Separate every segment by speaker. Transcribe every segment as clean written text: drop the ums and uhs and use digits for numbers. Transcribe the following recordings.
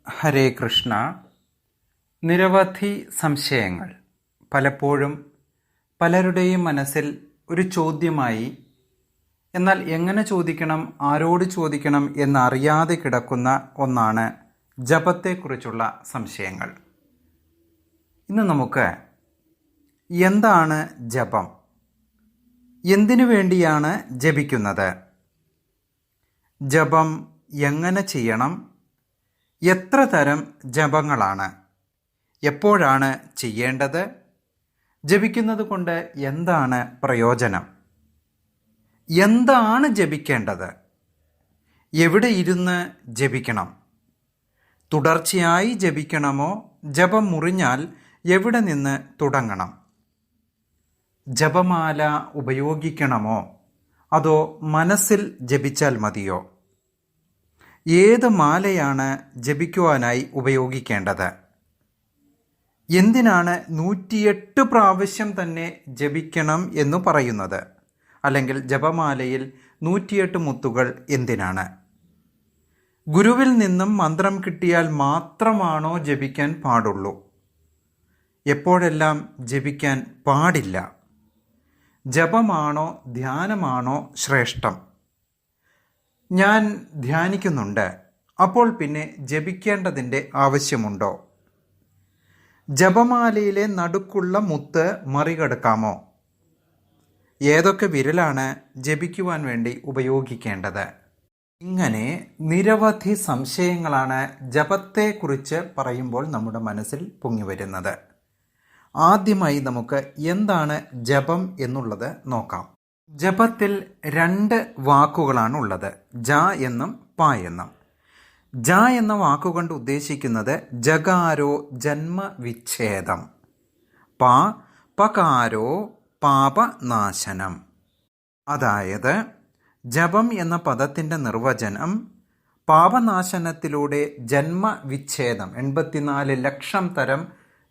Speaker 1: ഹരേ കൃഷ്ണ. നിരവധി സംശയങ്ങൾ പലപ്പോഴും പലരുടെയും മനസ്സിൽ ഒരു ചോദ്യമായി, എന്നാൽ എങ്ങനെ ചോദിക്കണം, ആരോട് ചോദിക്കണം എന്നറിയാതെ കിടക്കുന്ന ഒന്നാണ് ജപത്തെക്കുറിച്ചുള്ള സംശയങ്ങൾ. ഇന്ന് നമുക്ക് എന്താണ് ജപം, എന്തിനു വേണ്ടിയാണ് ജപിക്കുന്നത്, ജപം എങ്ങനെ ചെയ്യണം, എത്ര തരം ജപങ്ങളാണ്, എപ്പോഴാണ് ചെയ്യേണ്ടത്, ജപിക്കുന്നത് കൊണ്ട് എന്താണ് പ്രയോജനം, എന്താണ് ജപിക്കേണ്ടത്, എവിടെ ഇരുന്ന് ജപിക്കണം, തുടർച്ചയായി ജപിക്കണമോ, ജപം മുറിഞ്ഞാൽ എവിടെ നിന്ന് തുടങ്ങണം, ജപമാല ഉപയോഗിക്കണമോ അതോ മനസ്സിൽ ജപിച്ചാൽ മതിയോ, ഏത് മാലയാണ് ജപിക്കുവാനായി ഉപയോഗിക്കേണ്ടത്, എന്തിനാണ് 108 പ്രാവശ്യം തന്നെ ജപിക്കണം എന്നു പറയുന്നത്, അല്ലെങ്കിൽ ജപമാലയിൽ 108 മുത്തുകൾ എന്തിനാണ്, ഗുരുവിൽ നിന്നും മന്ത്രം കിട്ടിയാൽ മാത്രമാണോ ജപിക്കാൻ പാടുള്ളൂ, എപ്പോഴെല്ലാം ജപിക്കാൻ പാടില്ല, ജപമാണോ ധ്യാനമാണോ ശ്രേഷ്ഠം, ഞാൻ ധ്യാനിക്കുന്നുണ്ട്, അപ്പോൾ പിന്നെ ജപിക്കേണ്ടതിൻ്റെ ആവശ്യമുണ്ടോ, ജപമാലയിലെ നടുക്കുള്ള മുത്ത് മറികടക്കാമോ, ഏതൊക്കെ വിരലാണ് ജപിക്കുവാൻ വേണ്ടി ഉപയോഗിക്കേണ്ടത്, ഇങ്ങനെ നിരവധി സംശയങ്ങളാണ് ജപത്തെക്കുറിച്ച് പറയുമ്പോൾ നമ്മുടെ മനസ്സിൽ പൊങ്ങിവരുന്നത്. ആദ്യമായി നമുക്ക് എന്താണ് ജപം എന്നുള്ളത് നോക്കാം. ജപത്തിൽ 2 വാക്കുകളാണ് ഉള്ളത്, ജ എന്നും പ എന്നും. ജ എന്ന വാക്കുകൊണ്ട് ഉദ്ദേശിക്കുന്നത് ജകാരോ ജന്മവിച്ഛേദം, പ പകാരോ പാപനാശനം. അതായത് ജപം എന്ന പദത്തിൻ്റെ നിർവചനം പാപനാശനത്തിലൂടെ ജന്മവിച്ഛേദം, 84 ലക്ഷം തരം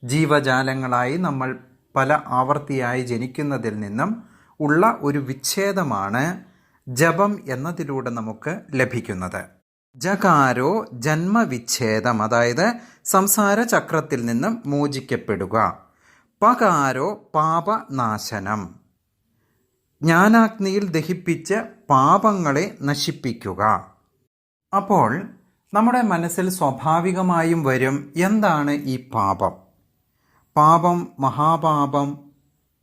Speaker 1: ജീവജാലങ്ങളായി നമ്മൾ പല ആവർത്തിയായി ജനിക്കുന്നതിൽ നിന്നും ഉള്ള ഒരു വിച്ഛേദമാണ് ജപം എന്നതിലൂടെ നമുക്ക് ലഭിക്കുന്നത്. ജകാരോ ജന്മവിച്ഛേദം, അതായത് സംസാര ചക്രത്തിൽ നിന്നും മോചിക്കപ്പെടുക. പകാരോ പാപനാശനം, ജ്ഞാനാഗ്നിയിൽ ദഹിപ്പിച്ച് പാപങ്ങളെ നശിപ്പിക്കുക. അപ്പോൾ നമ്മുടെ മനസ്സിൽ സ്വാഭാവികമായും വരും, എന്താണ് ഈ പാപം, പാപം, മഹാപാപം,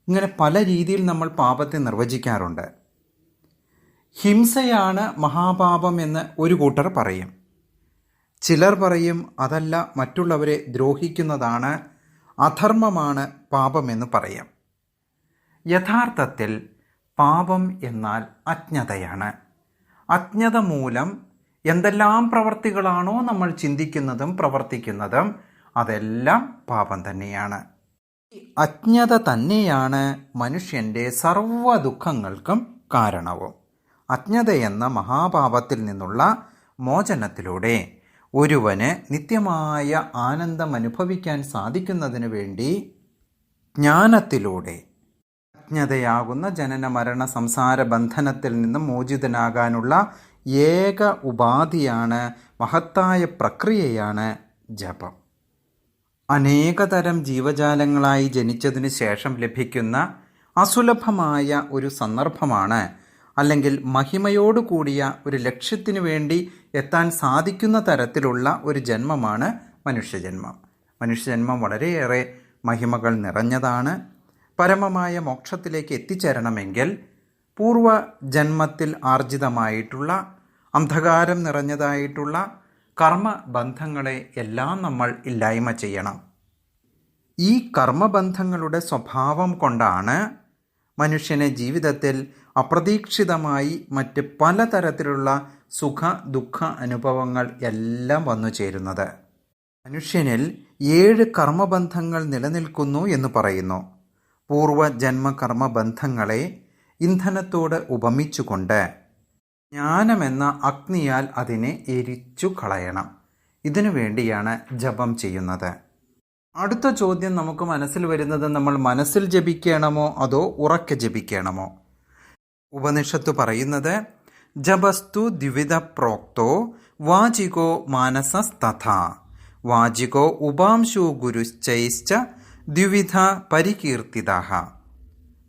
Speaker 1: ഇങ്ങനെ പല രീതിയിൽ നമ്മൾ പാപത്തെ നിർവചിക്കാറുണ്ട്. ഹിംസയാണ് മഹാപാപം എന്ന് ഒരു കൂട്ടർ പറയും. ചിലർ പറയും അതല്ല, മറ്റുള്ളവരെ ദ്രോഹിക്കുന്നതാണ്, അധർമ്മമാണ് പാപമെന്ന് പറയാം. യഥാർത്ഥത്തിൽ പാപം എന്നാൽ അജ്ഞതയാണ്. അജ്ഞത മൂലം എന്തെല്ലാം പ്രവർത്തികളാണോ നമ്മൾ ചിന്തിക്കുന്നതും പ്രവർത്തിക്കുന്നതും അതെല്ലാം പാപം തന്നെയാണ്. ഈ അജ്ഞത തന്നെയാണ് മനുഷ്യൻ്റെ സർവ്വ ദുഃഖങ്ങൾക്കും കാരണവും. അജ്ഞത എന്ന മഹാപാപത്തിൽ നിന്നുള്ള മോചനത്തിലൂടെ ഒരുവന് നിത്യമായ ആനന്ദം അനുഭവിക്കാൻ സാധിക്കുന്നതിന് വേണ്ടി ജ്ഞാനത്തിലൂടെ അജ്ഞതയാകുന്ന ജനന മരണ സംസാര ബന്ധനത്തിൽ നിന്നും മോചിതനാകാനുള്ള ഏക ഉപാധിയാണ്, മഹത്തായ പ്രക്രിയയാണ് ജപം. അനേകതരം ജീവജാലങ്ങളായി ജനിച്ചതിന് ശേഷം ലഭിക്കുന്ന അസുലഭമായ ഒരു സന്ദർഭമാണ്, അല്ലെങ്കിൽ മഹിമയോടുകൂടിയ ഒരു ലക്ഷ്യത്തിനു വേണ്ടി എത്താൻ സാധിക്കുന്ന തരത്തിലുള്ള ഒരു ജന്മമാണ് മനുഷ്യജന്മം. മനുഷ്യജന്മം വളരെയേറെ മഹിമകൾ നിറഞ്ഞതാണ്. പരമമായ മോക്ഷത്തിലേക്ക് എത്തിച്ചേരണമെങ്കിൽ പൂർവജന്മത്തിൽ ആർജിതമായിട്ടുള്ള അന്ധകാരം നിറഞ്ഞതായിട്ടുള്ള കർമ്മബന്ധങ്ങളെ എല്ലാം നമ്മൾ ഇല്ലായ്മ ചെയ്യണം. ഈ കർമ്മബന്ധങ്ങളുടെ സ്വഭാവം കൊണ്ടാണ് മനുഷ്യനെ ജീവിതത്തിൽ അപ്രതീക്ഷിതമായി മറ്റ് പലതരത്തിലുള്ള സുഖ ദുഃഖ അനുഭവങ്ങൾ എല്ലാം വന്നു ചേരുന്നത്. മനുഷ്യനിൽ 7 കർമ്മബന്ധങ്ങൾ നിലനിൽക്കുന്നു എന്ന് പറയുന്നു. പൂർവജന്മ കർമ്മബന്ധങ്ങളെ ഇന്ധനത്തോട് ഉപമിച്ചുകൊണ്ട് ജ്ഞാനമെന്ന അഗ്നിയാൽ അതിനെ എരിച്ചു കളയണം. ഇതിനു വേണ്ടിയാണ് ജപം ചെയ്യുന്നത്. അടുത്ത ചോദ്യം നമുക്ക് മനസ്സിൽ വരുന്നത്, നമ്മൾ മനസ്സിൽ ജപിക്കണമോ അതോ ഉറക്കെ ജപിക്കണമോ? ഉപനിഷത്ത് പറയുന്നത്, ജപസ്തു ദ്വിവിധ പ്രോക്തോ വാചികോ മാനസസ്തഥാ വാചികോ ഉപാംശു ഗുരുശ്ചൈശ്ച ദ്വിവിധ പരികീർത്തിതഃ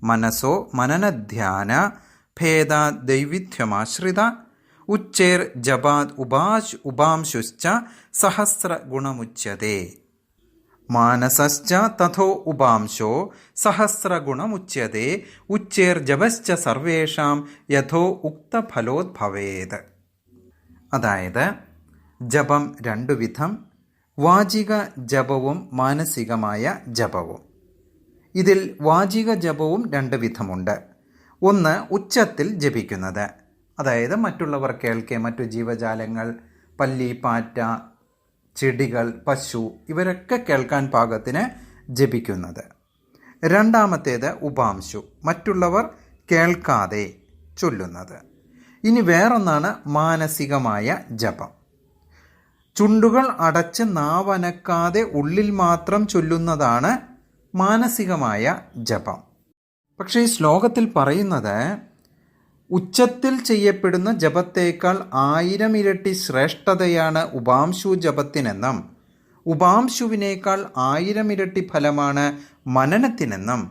Speaker 1: മനസോ മനനധ്യാന ഭേദ ദൈവിധ്യമാശ്രിത ഉച്ചേർ ജപാത് ഉപാംശുശ്ച സഹസ്രഗുണമുച്യത്തെ മാനസശ്ച തഥോ ഉപാംശോ സഹസ്രഗുണമുച്യത്തെ ഉച്ചേർ ജപശ്ച സർവേഷാം യഥോ ഉക്തഫലോദ്ഭവേത്. അതായത് ജപം രണ്ടു വിധം, വാചിക ജപവും മാനസികമായ ജപവും. ഇതിൽ വാചിക ജപവും രണ്ട് വിധമുണ്ട്. ഒന്ന് ഉച്ചത്തിൽ ജപിക്കുന്നത്, അതായത് മറ്റുള്ളവർ കേൾക്കെ മറ്റു ജീവജാലങ്ങൾ, പല്ലി, പാറ്റ, ചെടികൾ, പശു ഇവരൊക്കെ കേൾക്കാൻ പാകത്തിന് ജപിക്കുന്നത്. രണ്ടാമത്തേത് ഉപാംശു, മറ്റുള്ളവർ കേൾക്കാതെ ചൊല്ലുന്നത്. ഇനി വേറൊന്നാണ് മാനസികമായ ജപം. ചുണ്ടുകൾ അടച്ച് നാവനക്കാതെ ഉള്ളിൽ മാത്രം ചൊല്ലുന്നതാണ് മാനസികമായ ജപം. പക്ഷേ ഈ ശ്ലോകത്തിൽ പറയുന്നത് ഉച്ചത്തിൽ ചെയ്യപ്പെടുന്ന ജപത്തേക്കാൾ 1000 ഇരട്ടി ശ്രേഷ്ഠതയാണ് ഉപാംശു ജപത്തിനെന്നും ഉപാംശുവിനേക്കാൾ 1000 ഇരട്ടി ഫലമാണ് മനനത്തിനെന്നും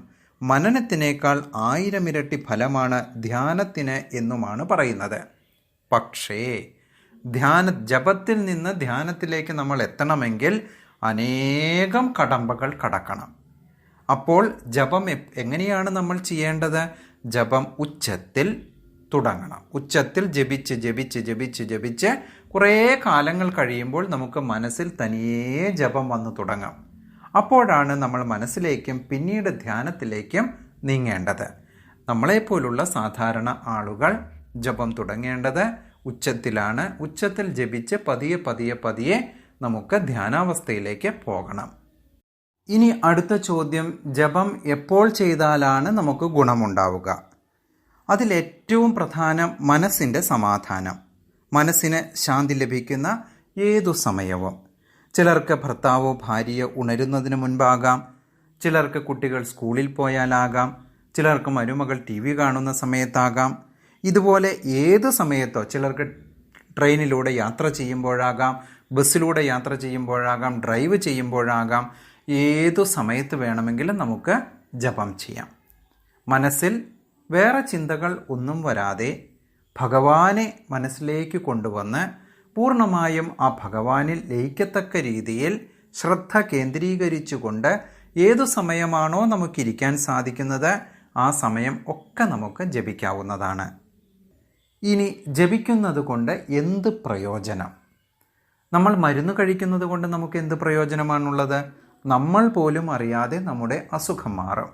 Speaker 1: മനനത്തിനേക്കാൾ 1000 ഇരട്ടി ഫലമാണ് ധ്യാനത്തിന് എന്നുമാണ് പറയുന്നത്. പക്ഷേ ജപത്തിൽ നിന്ന് ധ്യാനത്തിലേക്ക് നമ്മൾ എത്തണമെങ്കിൽ അനേകം കടമ്പകൾ കടക്കണം. അപ്പോൾ ജപം എങ്ങനെയാണ് നമ്മൾ ചെയ്യേണ്ടത്? ജപം ഉച്ചത്തിൽ തുടങ്ങണം. ഉച്ചത്തിൽ ജപിച്ച് ജപിച്ച് ജപിച്ച് ജപിച്ച് കുറേ കാലങ്ങൾ കഴിയുമ്പോൾ നമുക്ക് മനസ്സിൽ തനിയേ ജപം വന്നു തുടങ്ങാം. അപ്പോഴാണ് നമ്മൾ മനസ്സിലേക്കും പിന്നീട് ധ്യാനത്തിലേക്കും നീങ്ങേണ്ടത്. നമ്മളെപ്പോലുള്ള സാധാരണ ആളുകൾ ജപം തുടങ്ങേണ്ടത് ഉച്ചത്തിലാണ്. ഉച്ചത്തിൽ ജപിച്ച് പതിയെ പതിയെ പതിയെ നമുക്ക് ധ്യാനാവസ്ഥയിലേക്ക് പോകണം. ഇനി അടുത്ത ചോദ്യം, ജപം എപ്പോൾ ചെയ്താലാണ് നമുക്ക് ഗുണമുണ്ടാവുക? അതിലേറ്റവും പ്രധാനം മനസ്സിൻ്റെ സമാധാനം. മനസ്സിന് ശാന്തി ലഭിക്കുന്ന ഏതു സമയവും. ചിലർക്ക് ഭർത്താവോ ഭാര്യയോ ഉണരുന്നതിന് മുൻപാകാം, ചിലർക്ക് കുട്ടികൾ സ്കൂളിൽ പോയാലാകാം, ചിലർക്ക് മരുമകൾ TV കാണുന്ന സമയത്താകാം. ഇതുപോലെ ഏത് സമയത്തോ, ചിലർക്ക് ട്രെയിനിലൂടെ യാത്ര ചെയ്യുമ്പോഴാകാം, ബസ്സിലൂടെ യാത്ര ചെയ്യുമ്പോഴാകാം, ഡ്രൈവ് ചെയ്യുമ്പോഴാകാം. ഏതു സമയത്ത് വേണമെങ്കിലും നമുക്ക് ജപം ചെയ്യാം. മനസ്സിൽ വേറെ ചിന്തകൾ ഒന്നും വരാതെ ഭഗവാനെ മനസ്സിലേക്ക് കൊണ്ടുവന്ന് പൂർണ്ണമായും ആ ഭഗവാനിൽ ലയിക്കത്തക്ക രീതിയിൽ ശ്രദ്ധ കേന്ദ്രീകരിച്ചുകൊണ്ട് ഏതു സമയമാണോ നമുക്കിരിക്കാൻ സാധിക്കുന്നത് ആ സമയം ഒക്കെ നമുക്ക് ജപിക്കാവുന്നതാണ്. ഇനി ജപിക്കുന്നത് കൊണ്ട് എന്ത് പ്രയോജനം? നമ്മൾ മരുന്ന് കഴിക്കുന്നത് കൊണ്ട് നമുക്ക് എന്ത് പ്രയോജനമാണുള്ളത്? നമ്മൾ പോലും അറിയാതെ നമ്മുടെ അസുഖം മാറും.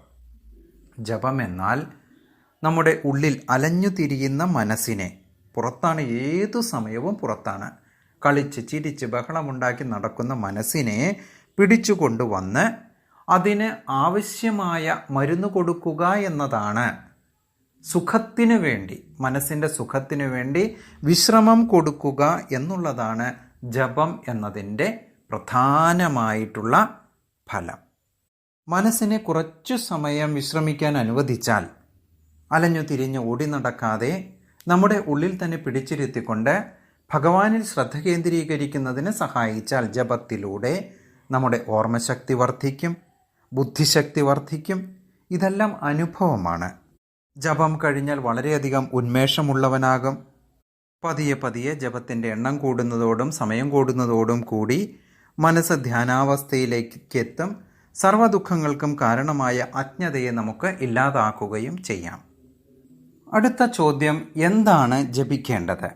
Speaker 1: ജപം എന്നാൽ നമ്മുടെ ഉള്ളിൽ അലഞ്ഞു തിരിയുന്ന മനസ്സിനെ, പുറത്താണ്, ഏതു സമയവും പുറത്താണ്, കളിച്ച് ചിരിച്ച് ബഹളമുണ്ടാക്കി നടക്കുന്ന മനസ്സിനെ പിടിച്ചു കൊണ്ടുവന്ന് അതിന് ആവശ്യമായ മരുന്ന് കൊടുക്കുക എന്നതാണ്. സുഖത്തിനു വേണ്ടി, മനസ്സിൻ്റെ സുഖത്തിനു വേണ്ടി വിശ്രമം കൊടുക്കുക എന്നുള്ളതാണ് ജപം എന്നതിൻ്റെ പ്രധാനമായിട്ടുള്ള ഫലം. മനസ്സിനെ കുറച്ചു സമയം വിശ്രമിക്കാൻ അനുവദിച്ചാൽ, അലഞ്ഞു തിരിഞ്ഞ് ഓടി നടക്കാതെ നമ്മുടെ ഉള്ളിൽ തന്നെ പിടിച്ചിരുത്തിക്കൊണ്ട് ഭഗവാനിൽ ശ്രദ്ധ കേന്ദ്രീകരിക്കുന്നതിന് സഹായിച്ചാൽ ജപത്തിലൂടെ നമ്മുടെ ഓർമ്മശക്തി വർദ്ധിക്കും, ബുദ്ധിശക്തി വർദ്ധിക്കും. ഇതെല്ലാം അനുഭവമാണ്. ജപം കഴിഞ്ഞാൽ വളരെയധികം ഉന്മേഷമുള്ളവനാകും. പതിയെ പതിയെ ജപത്തിൻ്റെ എണ്ണം കൂടുന്നതോടും സമയം കൂടുന്നതോടും കൂടി മനസ്സ് ധ്യാനാവസ്ഥയിലേക്ക് എത്തും. സർവ്വദുഃഖങ്ങൾക്കും കാരണമായ അജ്ഞതയെ നമുക്ക് ഇല്ലാതാക്കുകയും ചെയ്യാം. അടുത്ത ചോദ്യം, എന്താണ് ജപിക്കേണ്ടത്?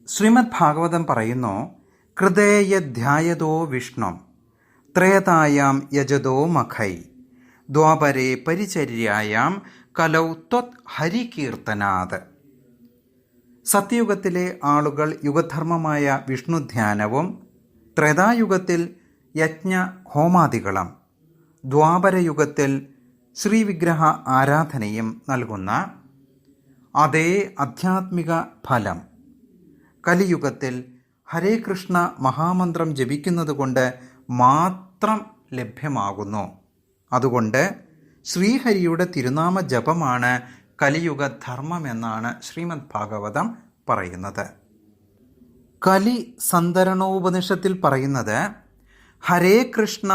Speaker 1: ശ്രീമദ് ഭാഗവതം പറയുന്നു, കൃതേയധ്യായതോ വിഷ്ണും ത്രേതായാം യജതോ മഖൈ ദ്വാപരേ പരിചര്യായാം കലൗ ത്വത് ഹരികീർത്തനാത്. സത്യയുഗത്തിലെ ആളുകൾ യുഗധർമ്മമായ വിഷ്ണുധ്യാനവും ത്രേതായുഗത്തിൽ യജ്ഞ ഹോമാദികളും ദ്വാപരയുഗത്തിൽ ശ്രീവിഗ്രഹ ആരാധനയും നൽകുന്ന അതേ ആധ്യാത്മിക ഫലം കലിയുഗത്തിൽ ഹരേ കൃഷ്ണ മഹാമന്ത്രം ജപിക്കുന്നത് കൊണ്ട് മാത്രം ലഭ്യമാകുന്നു. അതുകൊണ്ട് ശ്രീഹരിയുടെ തിരുനാമ ജപമാണ് കലിയുഗ ധർമ്മമെന്നാണ് ശ്രീമദ് ഭാഗവതം പറയുന്നത്. കലി സന്തരണോപനിഷത്തിൽ പറയുന്നത് ഹരേ കൃഷ്ണ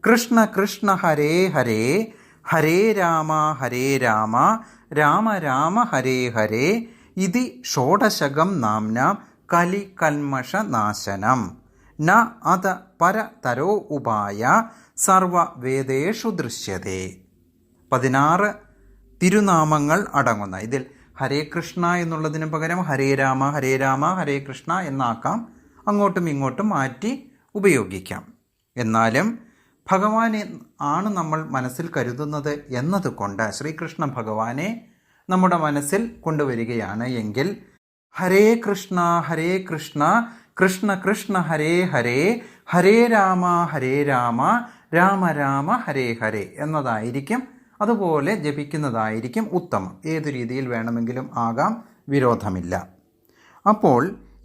Speaker 1: കൃഷ്ണ കൃഷ്ണ ഹരേ ഹരേ ഹരേ രാമ രാമ രാമ ഹരേ ഹരേ ഇതി ഷോഡശകം നാംന കലി കൽമഷ നാശനം ന അത പരതരോ ഉപായ സർവവേദേഷു ദൃശ്യതേ. 16 തിരുനാമങ്ങൾ അടങ്ങുന്ന ഇതിൽ ഹരേ കൃഷ്ണ എന്നുള്ളതിന് പകരം ഹരേ രാമ ഹരേ കൃഷ്ണ എന്നാക്കാം. അങ്ങോട്ടും ഇങ്ങോട്ടും മാറ്റി ഉപയോഗിക്കാം. എന്നാലും ഭഗവാനെ ആണ് നമ്മൾ മനസ്സിൽ കരുതുന്നത് എന്നതുകൊണ്ട് ശ്രീകൃഷ്ണ ഭഗവാനെ നമ്മുടെ മനസ്സിൽ കൊണ്ടുവരികയാണ് എങ്കിൽ ഹരേ കൃഷ്ണ കൃഷ്ണ കൃഷ്ണ ഹരേ ഹരേ ഹരേ രാമ രാമ രാമ ഹരേ ഹരേ എന്നതായിരിക്കും. അതുപോലെ ജപിക്കുന്നതായിരിക്കും ഉത്തമം. ഏതു രീതിയിൽ വേണമെങ്കിലും ആകാം, വിരോധമില്ല. അപ്പോൾ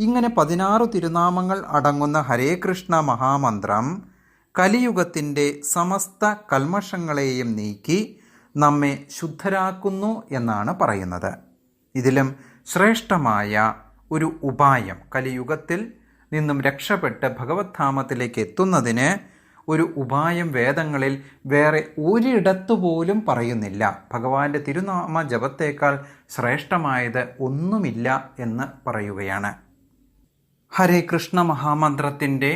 Speaker 1: ഇങ്ങനെ 16 തിരുനാമങ്ങൾ അടങ്ങുന്ന ഹരേ കൃഷ്ണ മഹാമന്ത്രം കലിയുഗത്തിൻ്റെ സമസ്ത കൽമഷങ്ങളെയും നീക്കി നമ്മെ ശുദ്ധരാക്കുന്നു എന്നാണ് പറയുന്നത്. ഇതിലും ശ്രേഷ്ഠമായ ഒരു ഉപായം, കലിയുഗത്തിൽ നിന്നും രക്ഷപ്പെട്ട് ഭഗവത്ധാമത്തിലേക്ക് എത്തുന്നതിന് ഒരു ഉപായം വേദങ്ങളിൽ വേറെ ഒരിടത്തു പോലും പറയുന്നില്ല. ഭഗവാന്റെ തിരുനാമ ജപത്തേക്കാൾ ശ്രേഷ്ഠമായത് ഒന്നുമില്ല എന്ന് പറയുകയാണ്. ഹരേ കൃഷ്ണ മഹാമന്ത്രത്തിൻ്റെ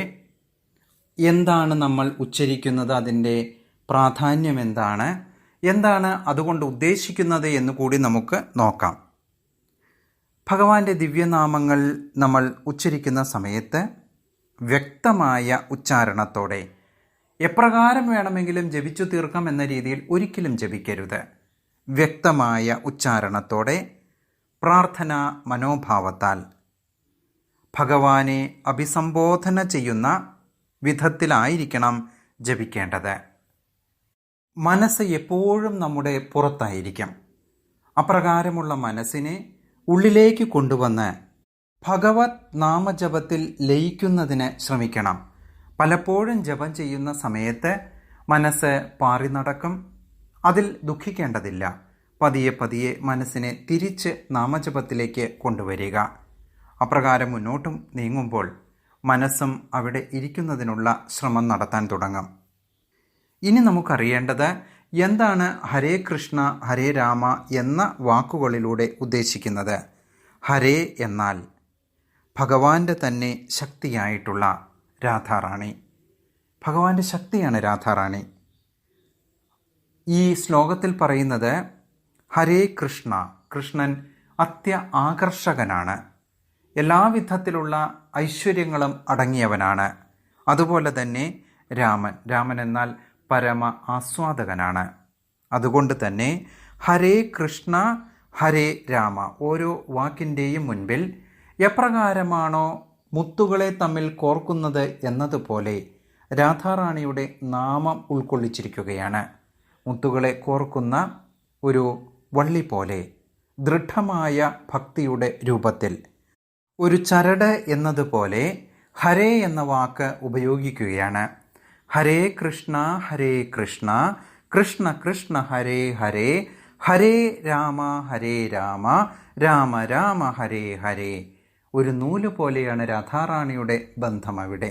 Speaker 1: എന്താണ് നമ്മൾ ഉച്ചരിക്കുന്നത്, അതിൻ്റെ പ്രാധാന്യം എന്താണ് അതുകൊണ്ട് ഉദ്ദേശിക്കുന്നത് എന്ന് കൂടി നമുക്ക് നോക്കാം. ഭഗവാന്റെ ദിവ്യനാമങ്ങൾ നമ്മൾ ഉച്ചരിക്കുന്ന സമയത്ത് വ്യക്തമായ ഉച്ചാരണത്തോടെ എപ്രകാരം വേണമെങ്കിലും ജപിച്ചു തീർക്കാം എന്ന രീതിയിൽ ഒരിക്കലും ജപിക്കരുത്. വ്യക്തമായ ഉച്ചാരണത്തോടെ പ്രാർത്ഥനാ മനോഭാവത്താൽ ഭഗവാനെ അഭിസംബോധന ചെയ്യുന്ന വിധത്തിലായിരിക്കണം ജപിക്കേണ്ടത്. മനസ്സ് എപ്പോഴും നമ്മുടെ പുറത്തായിരിക്കും. അപ്രകാരമുള്ള മനസ്സിനെ ഉള്ളിലേക്ക് കൊണ്ടുവന്ന് ഭഗവത് നാമജപത്തിൽ ലയിക്കുന്നതിന് ശ്രമിക്കണം. പലപ്പോഴും ജപം ചെയ്യുന്ന സമയത്ത് മനസ്സ് പാറി നടക്കും. അതിൽ ദുഃഖിക്കേണ്ടതില്ല. പതിയെ മനസ്സിനെ തിരിച്ച് നാമജപത്തിലേക്ക് കൊണ്ടുവരിക. അപ്രകാരം മുന്നോട്ടും നീങ്ങുമ്പോൾ മനസ്സും അവിടെ ഇരിക്കുന്നതിനുള്ള ശ്രമം നടത്താൻ തുടങ്ങും. ഇനി നമുക്കറിയേണ്ടത് എന്താണ് ഹരേ കൃഷ്ണ ഹരേ രാമ എന്ന വാക്കുകളിലൂടെ ഉദ്ദേശിക്കുന്നത്. ഹരേ എന്നാൽ ഭഗവാന്റെ തന്നെ ശക്തിയായിട്ടുള്ള രാധാറാണി. ഭഗവാന്റെ ശക്തിയാണ് രാധാറാണി. ഈ ശ്ലോകത്തിൽ പറയുന്നത് ഹരേ കൃഷ്ണ, കൃഷ്ണൻ ആകർഷകനാണ്. എല്ലാവിധത്തിലുള്ള ഐശ്വര്യങ്ങളും അടങ്ങിയവനാണ്. അതുപോലെ തന്നെ രാമൻ എന്നാൽ പരമ ആസ്വാദകനാണ്. അതുകൊണ്ട് തന്നെ ഹരേ കൃഷ്ണ ഹരേ രാമ ഓരോ വാക്കിൻ്റെയും മുൻപിൽ എപ്രകാരമാണോ മുത്തുകളെ തമ്മിൽ കോർക്കുന്നത് എന്നതുപോലെ രാധാറാണിയുടെ നാമം ഉൾക്കൊള്ളിച്ചിരിക്കുകയാണ്. മുത്തുകളെ കോർക്കുന്ന ഒരു വള്ളി പോലെ ദൃഢമായ ഭക്തിയുടെ രൂപത്തിൽ ഒരു ചരട് എന്നതുപോലെ ഹരേ എന്ന വാക്ക് ഉപയോഗിക്കുകയാണ്. ഹരേ കൃഷ്ണ കൃഷ്ണ കൃഷ്ണ ഹരേ ഹരേ ഹരേ രാമ രാമ രാമ ഹരേ ഹരേ. ഒരു നൂല് പോലെയാണ് രാധാറാണിയുടെ ബന്ധം. അവിടെ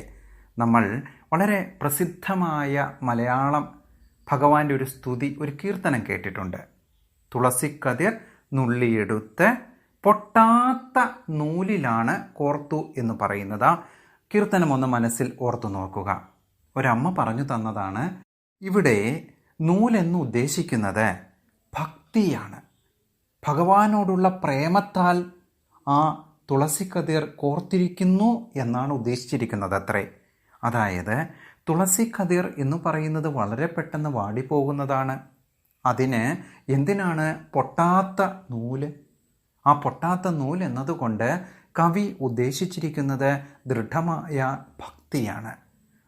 Speaker 1: നമ്മൾ വളരെ പ്രസിദ്ധമായ മലയാളം ഭഗവാന്റെ ഒരു സ്തുതി, ഒരു കീർത്തനം കേട്ടിട്ടുണ്ട്. തുളസിക്കതിർ നുള്ളിയെടുത്ത് പൊട്ടാത്ത നൂലിലാണ് കോർത്തു എന്ന് പറയുന്നത്. ആ കീർത്തനം ഒന്ന് മനസ്സിൽ ഓർത്തു നോക്കുക. ഒരമ്മ പറഞ്ഞു തന്നതാണ്. ഇവിടെ നൂലെന്ന് ഉദ്ദേശിക്കുന്നത് ഭക്തിയാണ്. ഭഗവാനോടുള്ള പ്രേമത്താൽ ആ തുളസിക്കതിർ കോർത്തിരിക്കുന്നു എന്നാണ് ഉദ്ദേശിച്ചിരിക്കുന്നത് അത്രേ. അതായത് തുളസിക്കതിർ എന്ന് പറയുന്നത് വളരെ പെട്ടെന്ന് വാടിപ്പോകുന്നതാണ്. അതിന് എന്തിനാണ് പൊട്ടാത്ത നൂല്? ആ പൊട്ടാത്ത നൂല് എന്നതുകൊണ്ട് കവി ഉദ്ദേശിച്ചിരിക്കുന്നത് ദൃഢമായ ഭക്തിയാണ്.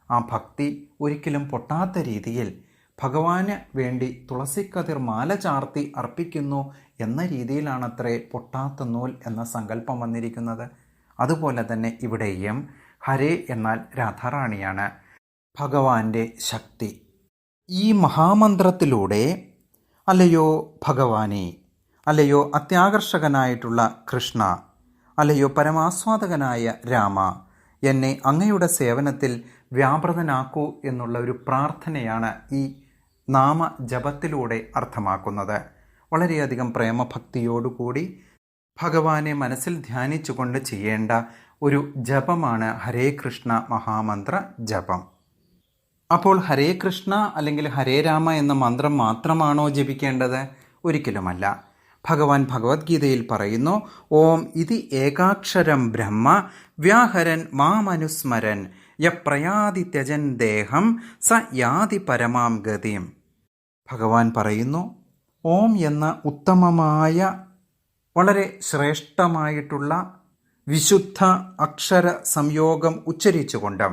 Speaker 1: ആ ഭക്തി ഒരിക്കലും പൊട്ടാത്ത രീതിയിൽ ഭഗവാന് വേണ്ടി തുളസിക്കതിർ മാല ചാർത്തി അർപ്പിക്കുന്നു എന്ന രീതിയിലാണത്രേ പൊട്ടാത്ത നൂൽ എന്ന സങ്കല്പം വന്നിരിക്കുന്നത്. അതുപോലെ തന്നെ ഇവിടെയും ഹരേ എന്നാൽ രാധാറാണിയാണ്, ഭഗവാന്റെ ശക്തി. ഈ മഹാമന്ത്രത്തിലൂടെ അല്ലയോ ഭഗവാനെ, അല്ലയോ അത്യാകർഷകനായിട്ടുള്ള കൃഷ്ണ, അല്ലയോ പരമാസ്വാദകനായ രാമ, എന്നെ അങ്ങയുടെ സേവനത്തിൽ വ്യാപൃതനാക്കൂ എന്നുള്ള ഒരു പ്രാർത്ഥനയാണ് ഈ നാമജപത്തിലൂടെ അർത്ഥമാക്കുന്നത്. വളരെയധികം പ്രേമഭക്തിയോടുകൂടി ഭഗവാനെ മനസ്സിൽ ധ്യാനിച്ചുകൊണ്ട് ചെയ്യേണ്ട ഒരു ജപമാണ് ഹരേ കൃഷ്ണ മഹാമന്ത്ര ജപം. അപ്പോൾ ഹരേ കൃഷ്ണ അല്ലെങ്കിൽ ഹരേ രാമ എന്ന മന്ത്രം മാത്രമാണോ ജപിക്കേണ്ടത്? ഒരിക്കലുമല്ല. ഭഗവാൻ ഭഗവത്ഗീതയിൽ പറയുന്നു, ഓം ഇതി ഏകാക്ഷരം ബ്രഹ്മ വ്യാഹരൻ മാമനുസ്മരൻ യപ്രയാതി ത്യജൻ ദേഹം സ യാതി പരമാം ഗതിം. ഭഗവാൻ പറയുന്നു, ഓം എന്ന ഉത്തമമായ വളരെ ശ്രേഷ്ഠമായിട്ടുള്ള വിശുദ്ധ അക്ഷര സംയോഗം ഉച്ചരിച്ചുകൊണ്ട്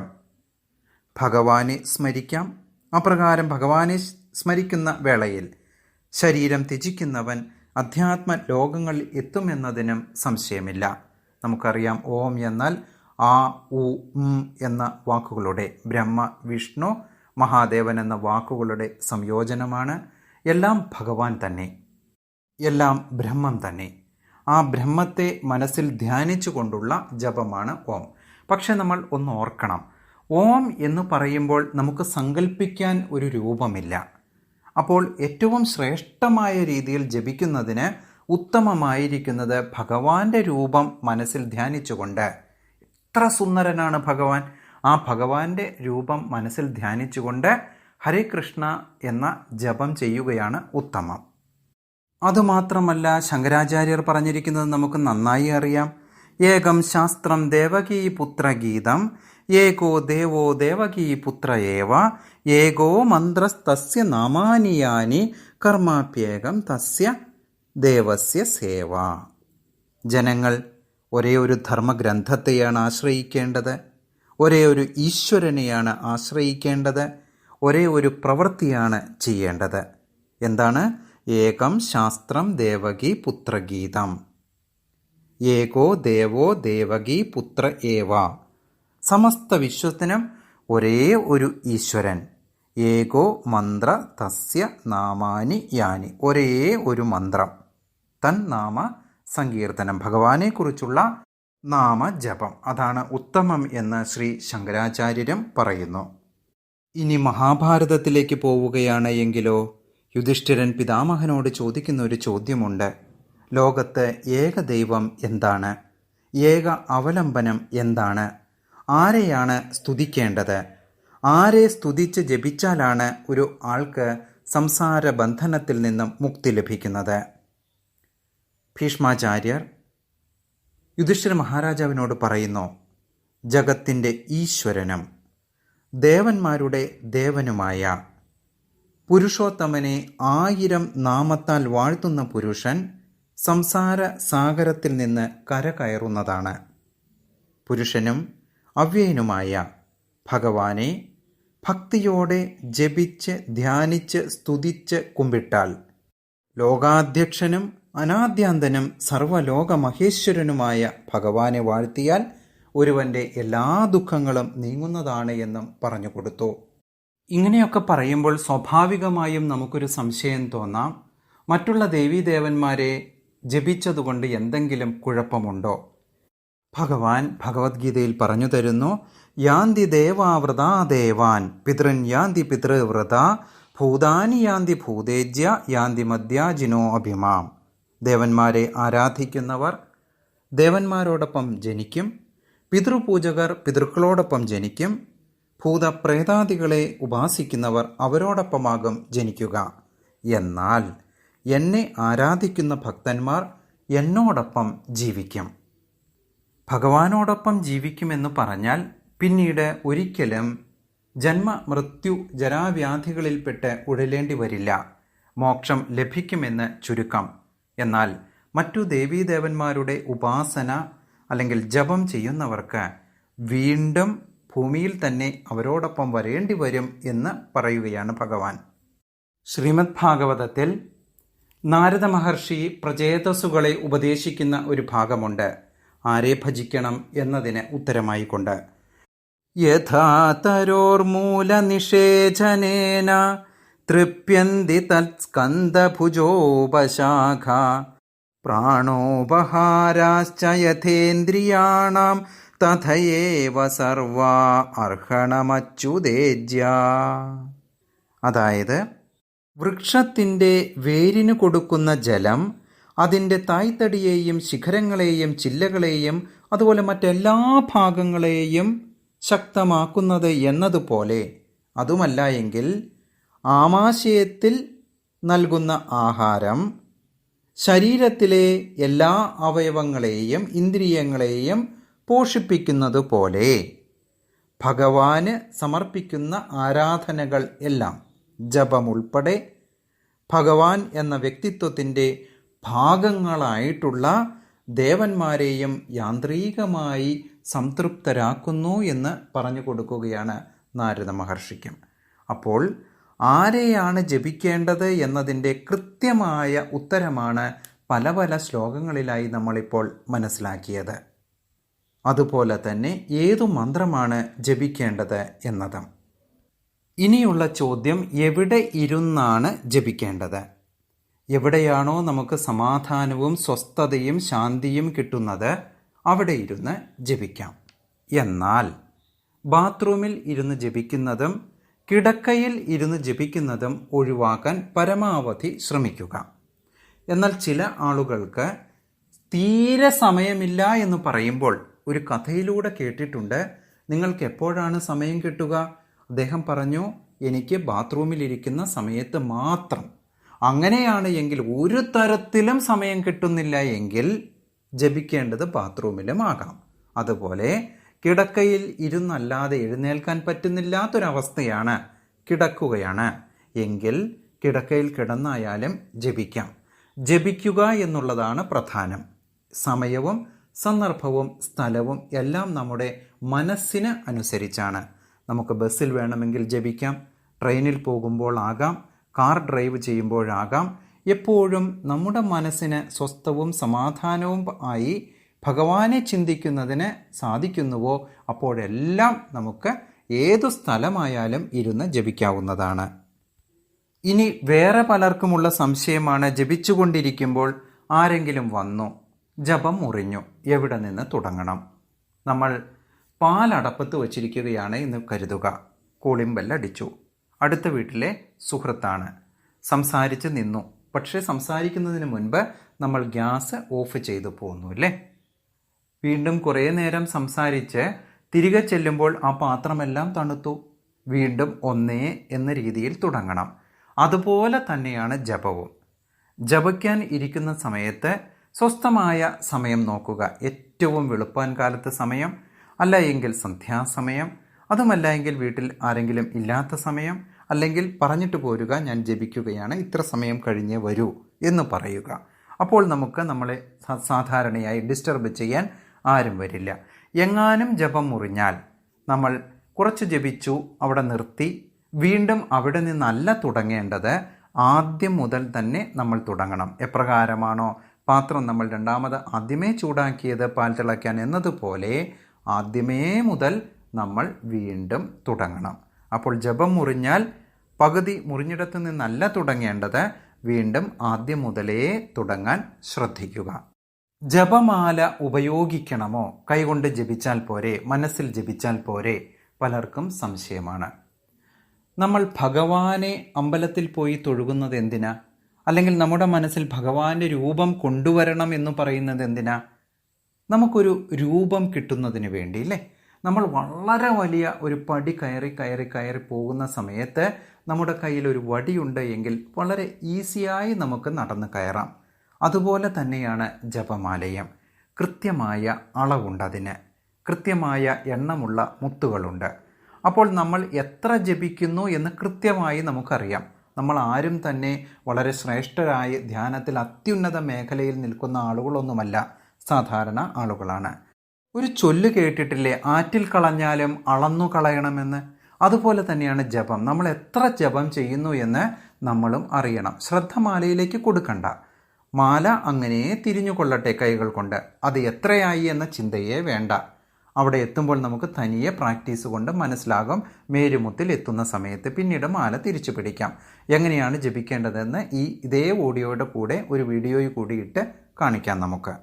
Speaker 1: ഭഗവാനെ സ്മരിക്കാം. അപ്രകാരം ഭഗവാനെ സ്മരിക്കുന്ന വേളയിൽ ശരീരം ത്യജിക്കുന്നവൻ അധ്യാത്മ ലോകങ്ങളിൽ എത്തുമെന്നതിനും സംശയമില്ല. നമുക്കറിയാം, ഓം എന്നാൽ ആ, ഉ, എന്ന വാക്കുകളുടെ ബ്രഹ്മ, വിഷ്ണു, മഹാദേവൻ എന്ന വാക്കുകളുടെ സംയോജനമാണ്. എല്ലാം ഭഗവാൻ തന്നെ, എല്ലാം ബ്രഹ്മം തന്നെ. ആ ബ്രഹ്മത്തെ മനസ്സിൽ ധ്യാനിച്ചു കൊണ്ടുള്ള ജപമാണ് ഓം. പക്ഷെ നമ്മൾ ഒന്ന് ഓർക്കണം, ഓം എന്ന് പറയുമ്പോൾ നമുക്ക് സങ്കല്പിക്കാൻ ഒരു രൂപമില്ല. അപ്പോൾ ഏറ്റവും ശ്രേഷ്ഠമായ രീതിയിൽ ജപിക്കുന്നതിന് ഉത്തമമായിരിക്കുന്നത് ഭഗവാന്റെ രൂപം മനസ്സിൽ ധ്യാനിച്ചുകൊണ്ട്, എത്ര സുന്ദരനാണ് ഭഗവാൻ, ആ ഭഗവാന്റെ രൂപം മനസ്സിൽ ധ്യാനിച്ചുകൊണ്ട് ഹരേ കൃഷ്ണ എന്ന ജപം ചെയ്യുകയാണ് ഉത്തമം. അതുമാത്രമല്ല, ശങ്കരാചാര്യർ പറഞ്ഞിരിക്കുന്നത് നമുക്ക് നന്നായി അറിയാം. ഏകം ശാസ്ത്രം ദേവകീപുത്രഗീതം ഏകോ ദേവോ ദേവകീപുത്ര ഏവ ഏകോ മന്ത്രസ്തസ്യ നാമാനി യാനി കർമാപ്യേകം തസ്യ ദേവസ്യ സേവ. ജനങ്ങൾ ഒരേ ഒരു ധർമ്മഗ്രന്ഥത്തെയാണ് ആശ്രയിക്കേണ്ടത്, ഒരേ ഒരു ഈശ്വരനെയാണ് ആശ്രയിക്കേണ്ടത്, ഒരേ ഒരു പ്രവൃത്തിയാണ് ചെയ്യേണ്ടത്. എന്താണ്? ഏകം ശാസ്ത്രം ദേവകി പുത്രഗീതം, ഏകോ ദേവോ ദേവകി പുത്ര ഏവ. സമസ്ത വിശ്വത്തിനും ഒരേ ഒരു ഈശ്വരൻ. ഏകോ മന്ത്ര തസ്യ നാമാനി യാനി, ഒരേ ഒരു മന്ത്രം, തൻ നാമ സങ്കീർത്തനം, ഭഗവാനെക്കുറിച്ചുള്ള നാമജപം, അതാണ് ഉത്തമം എന്ന് ശ്രീ ശങ്കരാചാര്യരും പറയുന്നു. ഇനി മഹാഭാരതത്തിലേക്ക് പോവുകയാണ് എങ്കിലോ, യുധിഷ്ഠിരൻ പിതാമഹനോട് ചോദിക്കുന്ന ഒരു ചോദ്യമുണ്ട്. ലോകത്ത് ഏകദൈവം എന്താണ്? ഏക അവലംബനം എന്താണ്? ആരെയാണ് സ്തുതിക്കേണ്ടത്? ആരെ സ്തുതിച്ച് ജപിച്ചാലാണ് ഒരു ആൾക്ക് സംസാര ബന്ധനത്തിൽ നിന്നും മുക്തി ലഭിക്കുന്നത്? ഭീഷ്മാചാര്യർ യുധിഷ്ഠിര മഹാരാജാവിനോട് പറയുന്നു, ജഗത്തിൻ്റെ ഈശ്വരനും ദേവന്മാരുടെ ദേവനുമായ പുരുഷോത്തമനെ 1000 നാമത്താൽ വാഴ്ത്തുന്ന പുരുഷൻ സംസാര സാഗരത്തിൽ നിന്ന് കരകയറുന്നതാണ്. പുരുഷനും അവ്യയനുമായ ഭഗവാനെ ഭക്തിയോടെ ജപിച്ച് ധ്യാനിച്ച് സ്തുതിച്ച് കുമ്പിട്ടാൽ ലോകാധ്യക്ഷനും അനാദ്യാന്തനും സർവ്വലോകമഹേശ്വരനുമായ ഭഗവാനെ വാഴ്ത്തിയാൽ ഒരുവൻ്റെ എല്ലാ ദുഃഖങ്ങളും നീങ്ങുന്നതാണ് എന്നും പറഞ്ഞു കൊടുത്തു. ഇങ്ങനെയൊക്കെ പറയുമ്പോൾ സ്വാഭാവികമായും നമുക്കൊരു സംശയം തോന്നാം, മറ്റുള്ള ദേവീദേവന്മാരെ ജപിച്ചതുകൊണ്ട് എന്തെങ്കിലും കുഴപ്പമുണ്ടോ? ഭഗവാൻ ഭഗവത്ഗീതയിൽ പറഞ്ഞു തരുന്നു, യാന്തി ദേവാവൃതാ ദേവാൻ പിതൃൻ യാന്തി പിതൃവൃത ഭൂതാനി യാന്തി ഭൂതേജ്യ യാന്തി മദ്യാജിനോ അഭിമാം. ദേവന്മാരെ ആരാധിക്കുന്നവർ ദേവന്മാരോടൊപ്പം ജനിക്കും, പിതൃപൂജകർ പിതൃക്കളോടൊപ്പം ജനിക്കും, ഭൂതപ്രേതാദികളെ ഉപാസിക്കുന്നവർ അവരോടൊപ്പമാകും ജനിക്കുക. എന്നാൽ എന്നെ ആരാധിക്കുന്ന ഭക്തന്മാർ എന്നോടൊപ്പം ജീവിക്കും. ഭഗവാനോടൊപ്പം ജീവിക്കുമെന്ന് പറഞ്ഞാൽ പിന്നീട് ഒരിക്കലും ജന്മ മൃത്യു ജരാവ്യാധികളിൽപ്പെട്ട് ഉഴലേണ്ടി വരില്ല, മോക്ഷം ലഭിക്കുമെന്ന് ചുരുക്കം. എന്നാൽ മറ്റു ദേവീദേവന്മാരുടെ ഉപാസന അല്ലെങ്കിൽ ജപം ചെയ്യുന്നവർക്ക് വീണ്ടും ഭൂമിയിൽ തന്നെ അവരോടൊപ്പം വരേണ്ടി വരും എന്ന് പറയുകയാണ് ഭഗവാൻ. ശ്രീമദ് ഭാഗവതത്തിൽ നാരദ മഹർഷി പ്രചേതസ്സുകളെ ഉപദേശിക്കുന്ന ഒരു ഭാഗമുണ്ട്, ആരെ ഭജിക്കണം എന്നതിന് ഉത്തരമായിക്കൊണ്ട്. യഥാ തരോർമൂലനിഷേചനേന തൃപ്യന്തി തത്സ്കന്ധഭുജോപശാഖ പ്രാണോപഹാരാശ്ച യഥേന്ദ്രിയാണാം തഥയേവ സർവാ അർഹണമച്യുതേജ്യ. അതായത് വൃക്ഷത്തിൻ്റെ വേരിന് കൊടുക്കുന്ന ജലം അതിൻ്റെ തായ്തടിയെയും ശിഖരങ്ങളെയും ചില്ലകളെയും അതുപോലെ മറ്റെല്ലാ ഭാഗങ്ങളെയും ശക്തമാക്കുന്നത് എന്നതുപോലെ, അതുമല്ല എങ്കിൽ ആമാശയത്തിൽ നൽകുന്ന ആഹാരം ശരീരത്തിലെ എല്ലാ അവയവങ്ങളെയും ഇന്ദ്രിയങ്ങളെയും പോഷിപ്പിക്കുന്നത് പോലെ ഭഗവാന് സമർപ്പിക്കുന്ന ആരാധനകൾ എല്ലാം, ജപം ഉൾപ്പെടെ, ഭഗവാൻ എന്ന വ്യക്തിത്വത്തിൻ്റെ ഭാഗങ്ങളായിട്ടുള്ള ദേവന്മാരെയും യാന്ത്രികമായി സംതൃപ്തരാക്കുന്നു എന്ന് പറഞ്ഞു കൊടുക്കുകയാണ് നാരദ മഹർഷിക്കും. അപ്പോൾ ആരെയാണ് ജപിക്കേണ്ടത് എന്നതിൻ്റെ കൃത്യമായ ഉത്തരമാണ് പല പല ശ്ലോകങ്ങളിലായി നമ്മളിപ്പോൾ മനസ്സിലാക്കിയത്. അതുപോലെ തന്നെ ഏതു മന്ത്രമാണ് ജപിക്കേണ്ടത് എന്നതും. ഇനിയുള്ള ചോദ്യം, എവിടെ ഇരുന്നാണ് ജപിക്കേണ്ടത്? എവിടെയാണോ നമുക്ക് സമാധാനവും സ്വസ്ഥതയും ശാന്തിയും കിട്ടുന്നത് അവിടെ ഇരുന്ന് ജപിക്കാം. എന്നാൽ ബാത്റൂമിൽ ഇരുന്ന് ജപിക്കുന്നതും കിടക്കയിൽ ഇരുന്ന് ജപിക്കുന്നതും ഒഴിവാക്കാൻ പരമാവധി ശ്രമിക്കുക. എന്നാൽ ചില ആളുകൾക്ക് തീരെ സമയമില്ല എന്ന് പറയുമ്പോൾ, ഒരു കഥയിലൂടെ കേട്ടിട്ടുണ്ട്, നിങ്ങൾക്ക് എപ്പോഴാണ് സമയം കിട്ടുക? അദ്ദേഹം പറഞ്ഞു, എനിക്ക് ബാത്റൂമിലിരിക്കുന്ന സമയത്ത് മാത്രം. അങ്ങനെയാണ് എങ്കിൽ ഒരു തരത്തിലും സമയം കിട്ടുന്നില്ല എങ്കിൽ ജപിക്കേണ്ടത് ബാത്റൂമിലും ആകാം. അതുപോലെ കിടക്കയിൽ ഇരുന്നല്ലാതെ എഴുന്നേൽക്കാൻ പറ്റുന്നില്ലാത്തൊരവസ്ഥയാണ്, കിടക്കുകയാണ് എങ്കിൽ കിടക്കയിൽ കിടന്നായാലും ജപിക്കാം. ജപിക്കുക എന്നുള്ളതാണ് പ്രധാനം. സമയവും സന്ദർഭവും സ്ഥലവും എല്ലാം നമ്മുടെ മനസ്സിന് അനുസരിച്ചാണ്. നമുക്ക് ബസ്സിൽ വേണമെങ്കിൽ ജപിക്കാം, ട്രെയിനിൽ പോകുമ്പോൾ ആകാം, കാർ ഡ്രൈവ് ചെയ്യുമ്പോഴാകാം. എപ്പോഴും നമ്മുടെ മനസ്സിന് സ്വസ്ഥവും സമാധാനവും ആയി ഭഗവാനെ ചിന്തിക്കുന്നതിന് സാധിക്കുന്നുവോ അപ്പോഴെല്ലാം നമുക്ക് ഏതു സ്ഥലമായാലും ഇരുന്ന് ജപിക്കാവുന്നതാണ്. ഇനി വേറെ പലർക്കുമുള്ള സംശയമാണ്, ജപിച്ചുകൊണ്ടിരിക്കുമ്പോൾ ആരെങ്കിലും വന്നു, ജപം മുറിഞ്ഞു, എവിടെ നിന്ന് തുടങ്ങണം? നമ്മൾ പാലടപ്പത്ത് വച്ചിരിക്കുകയാണ് എന്ന് കരുതുക. കൂളിംഗ് ബെല്ലടിച്ചു. അടുത്ത വീട്ടിലെ സുഹൃത്താണ്. സംസാരിച്ച് നിന്നു. പക്ഷേ സംസാരിക്കുന്നതിന് മുൻപ് നമ്മൾ ഗ്യാസ് ഓഫ് ചെയ്തു പോന്നു അല്ലേ? വീണ്ടും കുറേ നേരം സംസാരിച്ച് തിരികെ ചെല്ലുമ്പോൾ ആ പാത്രമെല്ലാം തണുത്തു. വീണ്ടും ഒന്നേ എന്ന രീതിയിൽ തുടങ്ങണം. അതുപോലെ തന്നെയാണ് ജപവും. ജപിക്കാൻ ഇരിക്കുന്ന സമയത്ത് സ്വസ്ഥമായ സമയം നോക്കുക. ഏറ്റവും വെളുപ്പാൻ കാലത്ത് സമയം, അല്ല എങ്കിൽ സന്ധ്യാസമയം, അതുമല്ല എങ്കിൽ വീട്ടിൽ ആരെങ്കിലും ഇല്ലാത്ത സമയം, അല്ലെങ്കിൽ പറഞ്ഞിട്ട് പോരുക, ഞാൻ ജപിക്കുകയാണ്, ഇത്ര സമയം കഴിഞ്ഞേ വരൂ എന്ന് പറയുക. അപ്പോൾ നമുക്ക് നമ്മളെ സാധാരണയായി ഡിസ്റ്റർബ് ചെയ്യാൻ ആരും വരില്ല. എങ്ങാനും ജപം മുറിഞ്ഞാൽ നമ്മൾ കുറച്ച് ജപിച്ചു, അവിടെ നിർത്തി, വീണ്ടും അവിടെ നിന്നല്ല തുടങ്ങേണ്ടത്, ആദ്യം മുതൽ തന്നെ നമ്മൾ തുടങ്ങണം. എപ്രകാരമാണോ പാത്രം നമ്മൾ രണ്ടാമത് ആദ്യമേ ചൂടാക്കിയത് പാൽ തിളയ്ക്കാൻ എന്നതുപോലെ ആദ്യമേ മുതൽ നമ്മൾ വീണ്ടും തുടങ്ങണം. അപ്പോൾ ജപം മുറിഞ്ഞാൽ പകുതി മുറിഞ്ഞിടത്ത് നിന്നല്ല തുടങ്ങേണ്ടത്, വീണ്ടും ആദ്യം മുതലേ തുടങ്ങാൻ ശ്രദ്ധിക്കുക. ജപമാല ഉപയോഗിക്കണമോ? കൈകൊണ്ട് ജപിച്ചാൽ പോരെ, മനസ്സിൽ ജപിച്ചാൽ പോരെ? പലർക്കും സംശയമാണ്. നമ്മൾ ഭഗവാനെ അമ്പലത്തിൽ പോയി തൊഴുകുന്നത് എന്തിനാ? അല്ലെങ്കിൽ നമ്മുടെ മനസ്സിൽ ഭഗവാന്റെ രൂപം കൊണ്ടുവരണം എന്ന് പറയുന്നത് എന്തിനാ? നമുക്കൊരു രൂപം കിട്ടുന്നതിന് വേണ്ടി അല്ലേ? നമ്മൾ വളരെ വലിയ ഒരു പടി കയറി പോകുന്ന സമയത്ത് നമ്മുടെ കയ്യിൽ ഒരു വടിയുണ്ട് എങ്കിൽ വളരെ ഈസിയായി നമുക്ക് നടന്ന് കയറാം. അതുപോലെ തന്നെയാണ് ജപമാലയം. കൃത്യമായ അളവുണ്ടതിന്, കൃത്യമായ എണ്ണമുള്ള മുത്തുകളുണ്ട്. അപ്പോൾ നമ്മൾ എത്ര ജപിക്കുന്നു എന്ന് കൃത്യമായി നമുക്കറിയാം. നമ്മൾ ആരും തന്നെ വളരെ ശ്രേഷ്ഠരായ ധ്യാനത്തിൽ അത്യുന്നത മേഖലയിൽ നിൽക്കുന്ന ആളുകളൊന്നുമല്ല, സാധാരണ ആളുകളാണ്. ഒരു ചൊല്ല് കേട്ടിട്ടില്ലേ, ആറ്റിൽ കളഞ്ഞാലും അളന്നു കളയണമെന്ന്? അതുപോലെ തന്നെയാണ് ജപം. നമ്മൾ എത്ര ജപം ചെയ്യുന്നു എന്ന് നമ്മളും അറിയണം. ശ്രദ്ധ മാലയിലേക്ക് കൊടുക്കണ്ട. മാല അങ്ങനെ തിരിഞ്ഞുകൊള്ളട്ടെ കൈകൾ കൊണ്ട്. അത് എത്രയായി എന്ന ചിന്തയേ വേണ്ട. അവിടെ എത്തുമ്പോൾ നമുക്ക് തനിയെ പ്രാക്ടീസ് കൊണ്ട് മനസ്സിലാകും. മേരുമുത്തിൽ എത്തുന്ന സമയത്ത് പിന്നീട് മാല തിരിച്ചു പിടിക്കാം. എങ്ങനെയാണ് ജപിക്കേണ്ടതെന്ന് ഇതേ ഓഡിയോയുടെ കൂടെ ഒരു വീഡിയോയിൽ കൂടി ഇട്ട് കാണിക്കാം നമുക്ക്.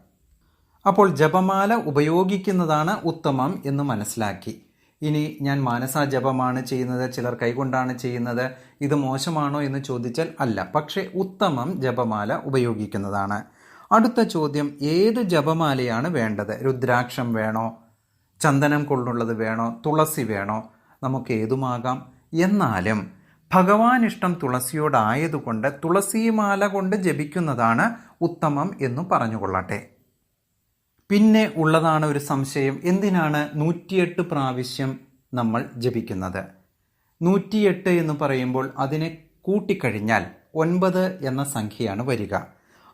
Speaker 1: അപ്പോൾ ജപമാല ഉപയോഗിക്കുന്നതാണ് ഉത്തമം എന്ന് മനസ്സിലാക്കി. ഇനി ഞാൻ മാനസാ ജപമാണ് ചെയ്യുന്നത്, ചിലർ കൈകൊണ്ടാണ് ചെയ്യുന്നത്, ഇത് മോശമാണോ എന്ന് ചോദിച്ചാൽ അല്ല. പക്ഷേ ഉത്തമം ജപമാല ഉപയോഗിക്കുന്നതാണ്. അടുത്ത ചോദ്യം, ഏത് ജപമാലയാണ് വേണ്ടത്? രുദ്രാക്ഷം വേണോ, ചന്ദനം കൊണ്ടുള്ളത് വേണോ, തുളസി വേണോ? നമുക്ക് ഏതുമാകാം. എന്നാലും ഭഗവാൻ ഇഷ്ടം തുളസിയോടായതുകൊണ്ട് തുളസിമാല കൊണ്ട് ജപിക്കുന്നതാണ് ഉത്തമം എന്ന് പറഞ്ഞുകൊള്ളട്ടെ. പിന്നെ ഉള്ളതാണ് ഒരു സംശയം, എന്തിനാണ് 108 പ്രാവശ്യം നമ്മൾ ജപിക്കുന്നത്? 108 എന്ന് പറയുമ്പോൾ അതിനെ കൂട്ടിക്കഴിഞ്ഞാൽ 9 എന്ന സംഖ്യയാണ് വരിക.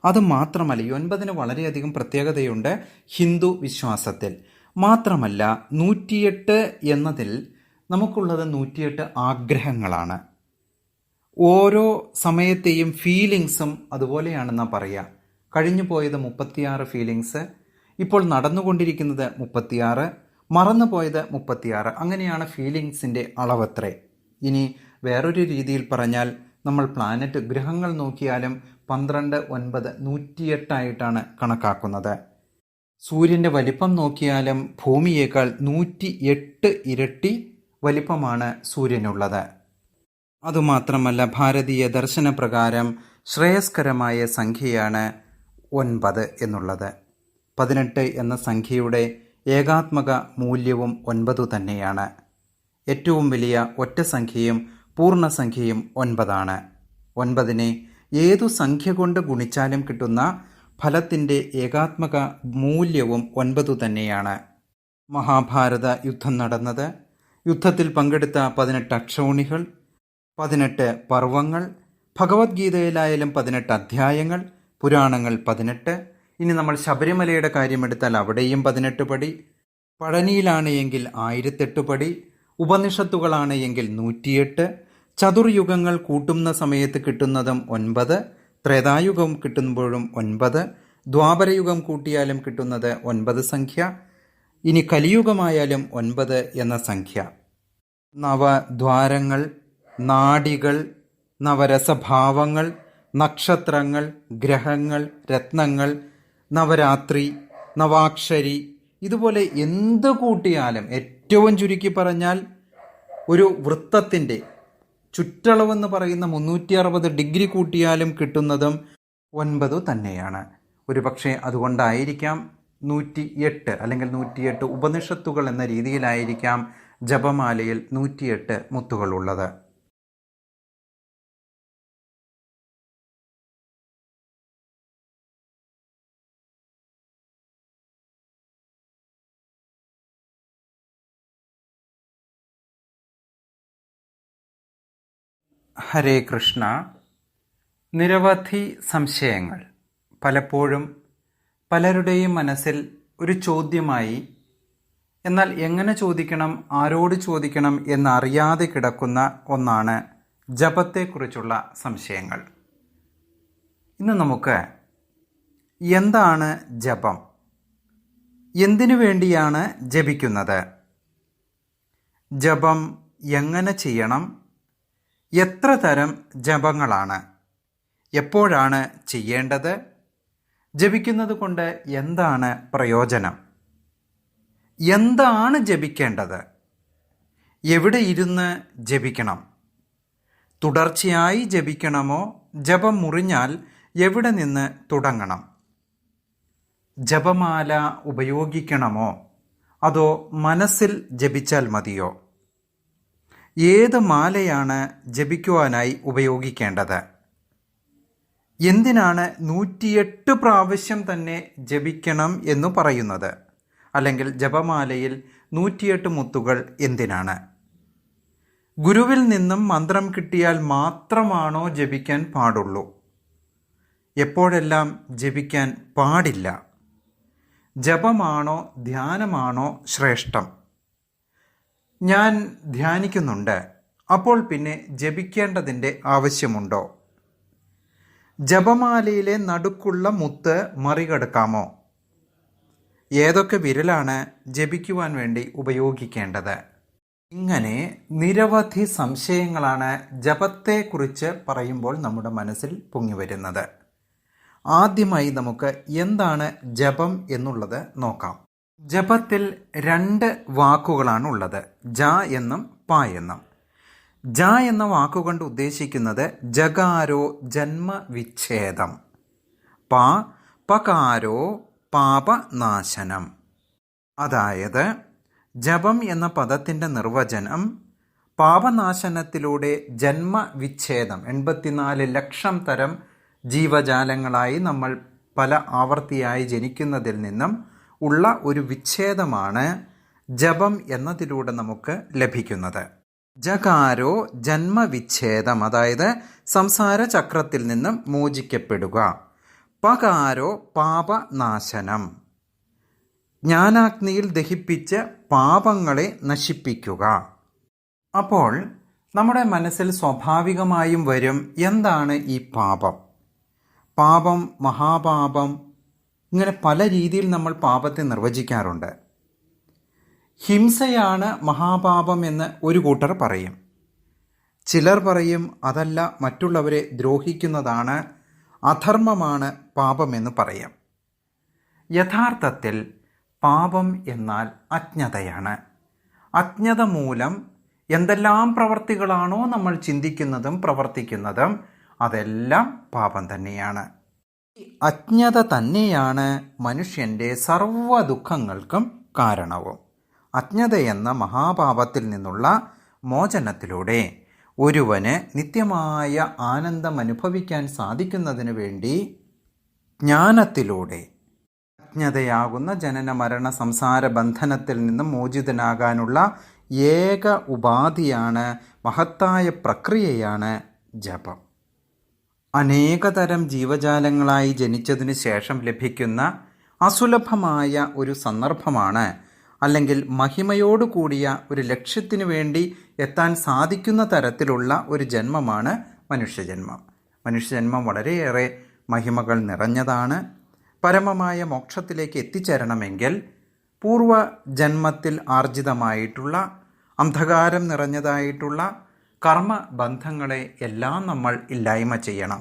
Speaker 1: അത് മാത്രമല്ല, ഈ 9-ന് വളരെയധികം പ്രത്യേകതയുണ്ട് ഹിന്ദു വിശ്വാസത്തിൽ. മാത്രമല്ല 108 എന്നതിൽ നമുക്കുള്ളത് 108 ആഗ്രഹങ്ങളാണ്. ഓരോ സമയത്തെയും ഫീലിങ്സും അതുപോലെയാണെന്നാണ് പറയുക. കഴിഞ്ഞു പോയത് 36 ഫീലിങ്സ്, ഇപ്പോൾ നടന്നുകൊണ്ടിരിക്കുന്നത് 36, മറന്നുപോയത് 36. അങ്ങനെയാണ് ഫീലിങ്സിൻ്റെ അളവത്രേ. ഇനി വേറൊരു രീതിയിൽ പറഞ്ഞാൽ, നമ്മൾ പ്ലാനറ്റ് ഗ്രഹങ്ങൾ നോക്കിയാലും 12, 9, 108 കണക്കാക്കുന്നത്. സൂര്യൻ്റെ വലിപ്പം നോക്കിയാലും ഭൂമിയേക്കാൾ 108 ഇരട്ടി വലിപ്പമാണ് സൂര്യനുള്ളത്. അതുമാത്രമല്ല, ഭാരതീയ ദർശനപ്രകാരം ശ്രേയസ്കരമായ സംഖ്യയാണ് 9 എന്നുള്ളത്. 18 എന്ന സംഖ്യയുടെ ഏകാത്മക മൂല്യവും 9 തന്നെയാണ്. ഏറ്റവും വലിയ ഒറ്റ സംഖ്യയും പൂർണ്ണസംഖ്യയും 9 ആണ്. 9-നെ ഏതു സംഖ്യ കൊണ്ട് ഗുണിച്ചാലും കിട്ടുന്ന ഫലത്തിൻ്റെ ഏകാത്മക മൂല്യവും 9 തന്നെയാണ്. മഹാഭാരത യുദ്ധം നടന്നത്, യുദ്ധത്തിൽ പങ്കെടുത്ത 18 അക്ഷൗണികൾ, 18 പർവ്വങ്ങൾ, ഭഗവത്ഗീതയിലായാലും 18 അധ്യായങ്ങൾ, പുരാണങ്ങൾ 18. ഇനി നമ്മൾ ശബരിമലയുടെ കാര്യമെടുത്താൽ അവിടെയും 18 പടി, പഴനിയിലാണ് എങ്കിൽ 1008 പടി, ഉപനിഷത്തുകളാണ് എങ്കിൽ 108, ചതുർയുഗങ്ങൾ കൂട്ടുന്ന സമയത്ത് കിട്ടുന്നതും 9, ത്രേതായുഗം കിട്ടുമ്പോഴും 9, ദ്വാപരയുഗം കൂട്ടിയാലും കിട്ടുന്നത് 9 സംഖ്യ, ഇനി കലിയുഗമായാലും 9 എന്ന സംഖ്യ. നവദ്വാരങ്ങൾ, നാഡികൾ, നവരസഭാവങ്ങൾ, നക്ഷത്രങ്ങൾ, ഗ്രഹങ്ങൾ, രത്നങ്ങൾ, നവരാത്രി, നവാക്ഷരി, ഇതുപോലെ എന്ത് കൂട്ടിയാലും, ഏറ്റവും ചുരുക്കി പറഞ്ഞാൽ ഒരു വൃത്തത്തിൻ്റെ ചുറ്റളവെന്ന് പറയുന്ന 360 ഡിഗ്രി കൂട്ടിയാലും കിട്ടുന്നതും 9 തന്നെയാണ്. ഒരു പക്ഷേ അതുകൊണ്ടായിരിക്കാം 108 അല്ലെങ്കിൽ 108 ഉപനിഷത്തുകൾ എന്ന രീതിയിലായിരിക്കാം ജപമാലയിൽ 108 മുത്തുകളുള്ളത്. ഹരേ കൃഷ്ണ. നിരവധി സംശയങ്ങൾ പലപ്പോഴും പലരുടെയും മനസ്സിൽ ഒരു ചോദ്യമായി, എന്നാൽ എങ്ങനെ ചോദിക്കണം, ആരോട് ചോദിക്കണം എന്നറിയാതെ കിടക്കുന്ന ഒന്നാണ് ജപത്തെക്കുറിച്ചുള്ള സംശയങ്ങൾ. ഇന്ന് നമുക്ക് എന്താണ് ജപം, എന്തിനു വേണ്ടിയാണ് ജപിക്കുന്നത്, ജപം എങ്ങനെ ചെയ്യണം, എത്ര തരം ജപങ്ങളാണ്, എപ്പോഴാണ് ചെയ്യേണ്ടത്, ജപിക്കുന്നത് കൊണ്ട് എന്താണ് പ്രയോജനം, എന്താണ് ജപിക്കേണ്ടത്, എവിടെ ഇരുന്ന് ജപിക്കണം, തുടർച്ചയായി ജപിക്കണമോ, ജപം മുറിഞ്ഞാൽ എവിടെ നിന്ന് തുടങ്ങണം, ജപമാല ഉപയോഗിക്കണമോ അതോ മനസ്സിൽ ജപിച്ചാൽ മതിയോ, ഏത് മാലയാണ് ജപിക്കുവാനായി ഉപയോഗിക്കേണ്ടത്, എന്തിനാണ് 108 പ്രാവശ്യം തന്നെ ജപിക്കണം എന്നു പറയുന്നത്, അല്ലെങ്കിൽ ജപമാലയിൽ 108 മുത്തുകൾ എന്തിനാണ്, ഗുരുവിൽ നിന്നും മന്ത്രം കിട്ടിയാൽ മാത്രമാണോ ജപിക്കാൻ പാടുള്ളൂ, എപ്പോഴെല്ലാം ജപിക്കാൻ പാടില്ല, ജപമാണോ ധ്യാനമാണോ ശ്രേഷ്ഠം, ഞാൻ ധ്യാനിക്കുന്നുണ്ട്, അപ്പോൾ പിന്നെ ജപിക്കേണ്ടതിൻ്റെ ആവശ്യമുണ്ടോ, ജപമാലയിലെ നടുക്കുള്ള മുത്ത് മറികടക്കാമോ, ഏതൊക്കെ വിരലാണ് ജപിക്കുവാൻ വേണ്ടി ഉപയോഗിക്കേണ്ടത്, ഇങ്ങനെ നിരവധി സംശയങ്ങളാണ് ജപത്തെക്കുറിച്ച് പറയുമ്പോൾ നമ്മുടെ മനസ്സിൽ പൊങ്ങി വരുന്നത്. ആദ്യമായി നമുക്ക് എന്താണ് ജപം എന്നുള്ളത് നോക്കാം. ജപത്തിൽ 2 വാക്കുകളാണ് ഉള്ളത്, ജ എന്നും പ എന്നും. ജ എന്ന വാക്കുകൊണ്ട് ഉദ്ദേശിക്കുന്നത് ജകാരോ ജന്മവിച്ഛേദം, പകാരോ പാപനാശനം. അതായത് ജപം എന്ന പദത്തിൻ്റെ നിർവചനം പാപനാശനത്തിലൂടെ ജന്മവിച്ഛേദം, 84 ലക്ഷം തരം ജീവജാലങ്ങളായി നമ്മൾ പല ആവർത്തിയായി ജനിക്കുന്നതിൽ നിന്നും ഉള്ള ഒരു വിച്ഛേദമാണ് ജപം എന്നതിലൂടെ നമുക്ക് ലഭിക്കുന്നത്. ജകാരോ ജന്മവിച്ഛേദം, അതായത് സംസാര ചക്രത്തിൽ നിന്നും മോചിക്കപ്പെടുക. പകാരോ പാപനാശനം, ജ്ഞാനാഗ്നിയിൽ ദഹിപ്പിച്ച് പാപങ്ങളെ നശിപ്പിക്കുക. അപ്പോൾ നമ്മുടെ മനസ്സിൽ സ്വാഭാവികമായും വരും, എന്താണ് ഈ പാപം? പാപം, മഹാപാപം, ഇങ്ങനെ പല രീതിയിൽ നമ്മൾ പാപത്തെ നിർവചിക്കാറുണ്ട്. ഹിംസയാണ് മഹാപാപം എന്ന് ഒരു കൂട്ടർ പറയും. ചിലർ പറയും അതല്ല, മറ്റുള്ളവരെ ദ്രോഹിക്കുന്നതാണ്, അധർമ്മമാണ് പാപമെന്ന് പറയാം. യഥാർത്ഥത്തിൽ പാപം എന്നാൽ അജ്ഞതയാണ്. അജ്ഞത മൂലം എന്തെല്ലാം പ്രവർത്തികളാണോ നമ്മൾ ചിന്തിക്കുന്നതും പ്രവർത്തിക്കുന്നതും അതെല്ലാം പാപം തന്നെയാണ്. ഈ അജ്ഞത തന്നെയാണ് മനുഷ്യൻ്റെ സർവ്വ ദുഃഖങ്ങൾക്കും കാരണവും. അജ്ഞത എന്ന മഹാപാപത്തിൽ നിന്നുള്ള മോചനത്തിലൂടെ ഒരുവന് നിത്യമായ ആനന്ദം അനുഭവിക്കാൻ സാധിക്കുന്നതിന് വേണ്ടി ജ്ഞാനത്തിലൂടെ അജ്ഞതയാകുന്ന ജനന മരണ സംസാര ബന്ധനത്തിൽ നിന്നും മോചിതനാകാനുള്ള ഏക ഉപാധിയാണ്, മഹത്തായ പ്രക്രിയയാണ് ജപം. അനേകതരം ജീവജാലങ്ങളായി ജനിച്ചതിന് ശേഷം ലഭിക്കുന്ന അസുലഭമായ ഒരു സന്ദർഭമാണ്, അല്ലെങ്കിൽ മഹിമയോടുകൂടിയ ഒരു ലക്ഷ്യത്തിനു വേണ്ടി എത്താൻ സാധിക്കുന്ന തരത്തിലുള്ള ഒരു ജന്മമാണ് മനുഷ്യജന്മം. മനുഷ്യജന്മം വളരെയേറെ മഹിമകൾ നിറഞ്ഞതാണ്. പരമമായ മോക്ഷത്തിലേക്ക് എത്തിച്ചേരണമെങ്കിൽ പൂർവജന്മത്തിൽ ആർജിതമായിട്ടുള്ള അന്ധകാരം നിറഞ്ഞതായിട്ടുള്ള കർമ്മബന്ധങ്ങളെ എല്ലാം നമ്മൾ ഇല്ലായ്മ ചെയ്യണം.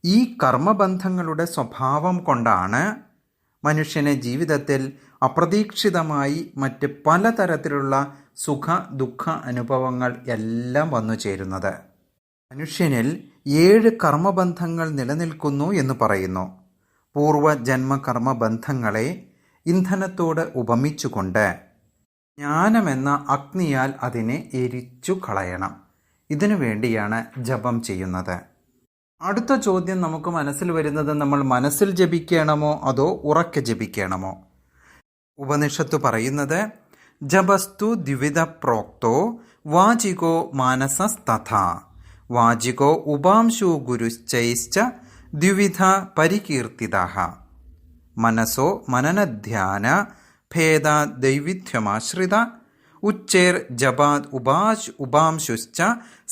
Speaker 1: ഈ കർമ്മബന്ധങ്ങളുടെ സ്വഭാവം കൊണ്ടാണ് മനുഷ്യനെ ജീവിതത്തിൽ അപ്രതീക്ഷിതമായി മറ്റ് പലതരത്തിലുള്ള സുഖ ദുഃഖ അനുഭവങ്ങൾ എല്ലാം വന്നു ചേരുന്നത്. മനുഷ്യനിൽ 7 കർമ്മബന്ധങ്ങൾ നിലനിൽക്കുന്നു എന്ന് പറയുന്നു. പൂർവജന്മ കർമ്മബന്ധങ്ങളെ ഇന്ധനത്തോട് ഉപമിച്ചുകൊണ്ട് ജ്ഞാനമെന്ന അഗ്നിയാൽ അതിനെ എരിച്ചു കളയണം. ഇതിനു വേണ്ടിയാണ് ജപം ചെയ്യുന്നത്. അടുത്ത ചോദ്യം നമുക്ക് മനസ്സിൽ വരുന്നത്, നമ്മൾ മനസ്സിൽ ജപിക്കണമോ അതോ ഉറക്കെ ജപിക്കണമോ? ഉപനിഷത്ത് പറയുന്നത്, ജപസ്തു ദ്വിവിധ പ്രോക്തോ വാചികോ മാനസസ്തഥാ വാചികോ ഉപാംശു ഗുരുശ്ചൈശ്ച ദ്വിവിധ പരികീർത്തിതഃ മനസോ മനനധ്യാന ഭേദ ദൈവിധ്യമാശ്രിത ഉച്ചേർ ജപാത് ഉപാംശുശ്ച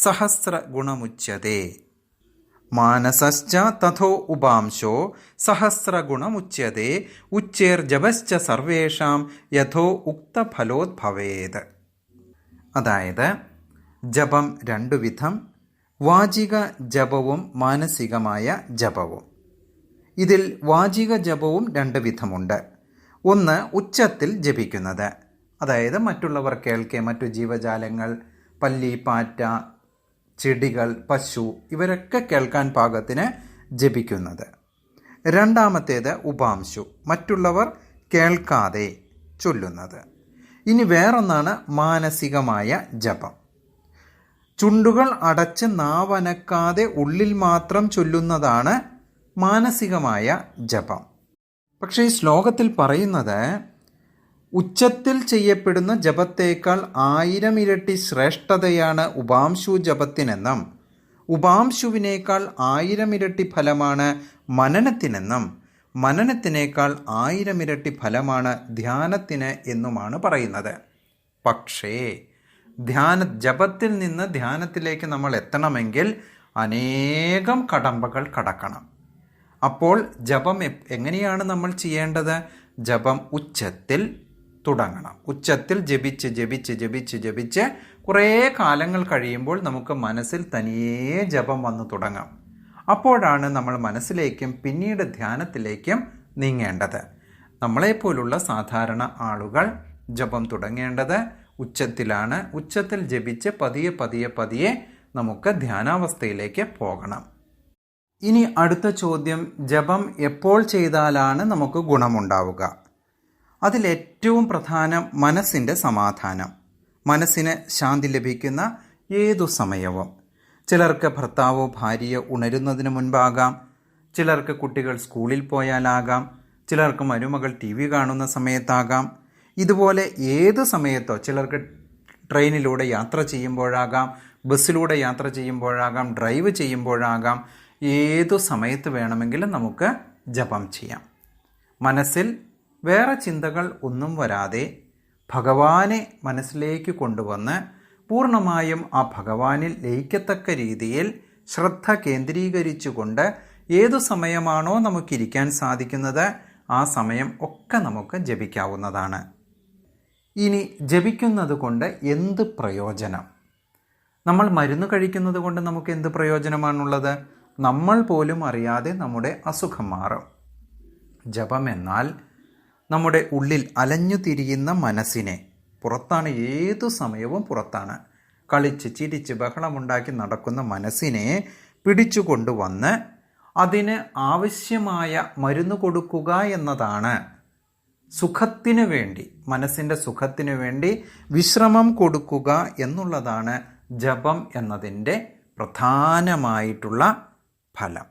Speaker 1: സഹസ്രഗുണമുച്യതേ മാനസശ്ച തഥോ ഉപാംശോ സഹസ്രഗുണമുച്യതേ ഉച്ചേർ ജപശ്ച സർവേഷാം യഥോ ഉക്തഫലോദ്ഭവേത്. അതായത് ജപം 2 വിധം, വാചിക ജപവും മാനസികമായ ജപവും. ഇതിൽ വാചിക ജപവും 2 വിധമുണ്ട്. ഒന്ന് ഉച്ചത്തിൽ ജപിക്കുന്നത്, അതായത് മറ്റുള്ളവർ കേൾക്കെ, മറ്റു ജീവജാലങ്ങൾ, പല്ലി, പാറ്റ, ചെടികൾ, പശു ഇവരൊക്കെ കേൾക്കാൻ പാകത്തിന് ജപിക്കുന്നത്. രണ്ടാമത്തേത് ഉപാംശു, മറ്റുള്ളവർ കേൾക്കാതെ ചൊല്ലുന്നത്. ഇനി വേറൊന്നാണ് മാനസികമായ ജപം. ചുണ്ടുകൾ അടച്ച് നാവനക്കാതെ ഉള്ളിൽ മാത്രം ചൊല്ലുന്നതാണ് മാനസികമായ ജപം. പക്ഷേ ഈ ശ്ലോകത്തിൽ പറയുന്നത്, ഉച്ചത്തിൽ ചെയ്യപ്പെടുന്ന ജപത്തേക്കാൾ 1000 ഇരട്ടി ശ്രേഷ്ഠതയാണ് ഉപാംശു ജപത്തിനെന്നും ഉപാംശുവിനേക്കാൾ 1000 ഇരട്ടി ഫലമാണ് മനനത്തിനെന്നും മനനത്തിനേക്കാൾ 1000 ഇരട്ടി ഫലമാണ് ധ്യാനത്തിന് എന്നുമാണ് പറയുന്നത്. പക്ഷേ ജപത്തിൽ നിന്ന് ധ്യാനത്തിലേക്ക് നമ്മൾ എത്തണമെങ്കിൽ അനേകം കടമ്പകൾ കടക്കണം. അപ്പോൾ ജപം എങ്ങനെയാണ് നമ്മൾ ചെയ്യേണ്ടത്? ജപം ഉച്ചത്തിൽ തുടങ്ങണം. ഉച്ചത്തിൽ ജപിച്ച് ജപിച്ച് ജപിച്ച് ജപിച്ച് കുറേ കാലങ്ങൾ കഴിയുമ്പോൾ നമുക്ക് മനസ്സിൽ തനിയേ ജപം വന്നു തുടങ്ങാം. അപ്പോഴാണ് നമ്മൾ മനസ്സിലേക്കും പിന്നീട് ധ്യാനത്തിലേക്കും നീങ്ങേണ്ടത്. നമ്മളെപ്പോലുള്ള സാധാരണ ആളുകൾ ജപം തുടങ്ങേണ്ടത് ഉച്ചത്തിലാണ്. ഉച്ചത്തിൽ ജപിച്ച് പതിയെ പതിയെ പതിയെ നമുക്ക് ധ്യാനാവസ്ഥയിലേക്ക് പോകണം. ഇനി അടുത്ത ചോദ്യം, ജപം എപ്പോൾ ചെയ്താലാണ് നമുക്ക് ഗുണമുണ്ടാവുക? അതിലേറ്റവും പ്രധാനം മനസ്സിൻ്റെ സമാധാനം. മനസ്സിന് ശാന്തി ലഭിക്കുന്ന ഏതു സമയവും. ചിലർക്ക് ഭർത്താവോ ഭാര്യയോ ഉണരുന്നതിന് മുൻപാകാം, ചിലർക്ക് കുട്ടികൾ സ്കൂളിൽ പോയാലാകാം, ചിലർക്ക് മരുമകൾ TV കാണുന്ന സമയത്താകാം. ഇതുപോലെ ഏത് സമയത്തോ, ചിലർക്ക് ട്രെയിനിലൂടെ യാത്ര ചെയ്യുമ്പോഴാകാം, ബസ്സിലൂടെ യാത്ര ചെയ്യുമ്പോഴാകാം, ഡ്രൈവ് ചെയ്യുമ്പോഴാകാം. ഏതു സമയത്ത് വേണമെങ്കിലും നമുക്ക് ജപം ചെയ്യാം. മനസ്സിൽ വേറെ ചിന്തകൾ ഒന്നും വരാതെ ഭഗവാനെ മനസ്സിലേക്ക് കൊണ്ടുവന്ന് പൂർണ്ണമായും ആ ഭഗവാനിൽ ലയിക്കത്തക്ക രീതിയിൽ ശ്രദ്ധ കേന്ദ്രീകരിച്ചുകൊണ്ട് ഏതു സമയമാണോ നമുക്കിരിക്കാൻ സാധിക്കുന്നത് ആ സമയം ഒക്കെ നമുക്ക് ജപിക്കാവുന്നതാണ്. ഇനി ജപിക്കുന്നത് കൊണ്ട് എന്ത് പ്രയോജനം? നമ്മൾ മരുന്ന് കഴിക്കുന്നത് കൊണ്ട് നമുക്ക് എന്ത് പ്രയോജനമാണുള്ളത്? നമ്മൾ പോലും അറിയാതെ നമ്മുടെ അസുഖം മാറും. ജപം എന്നാൽ നമ്മുടെ ഉള്ളിൽ അലഞ്ഞു തിരിയുന്ന മനസ്സിനെ, പുറത്താണ്, ഏതു സമയവും പുറത്താണ്, കളിച്ച് ചിരിച്ച് ബഹളമുണ്ടാക്കി നടക്കുന്ന മനസ്സിനെ പിടിച്ചു കൊണ്ടുവന്ന് അതിന് ആവശ്യമായ മരുന്ന് കൊടുക്കുക എന്നതാണ്. സുഖത്തിനു വേണ്ടി, മനസ്സിൻ്റെ സുഖത്തിനു വേണ്ടി വിശ്രമം കൊടുക്കുക എന്നുള്ളതാണ് ജപം എന്നതിൻ്റെ പ്രധാനമായിട്ടുള്ള ഫലം.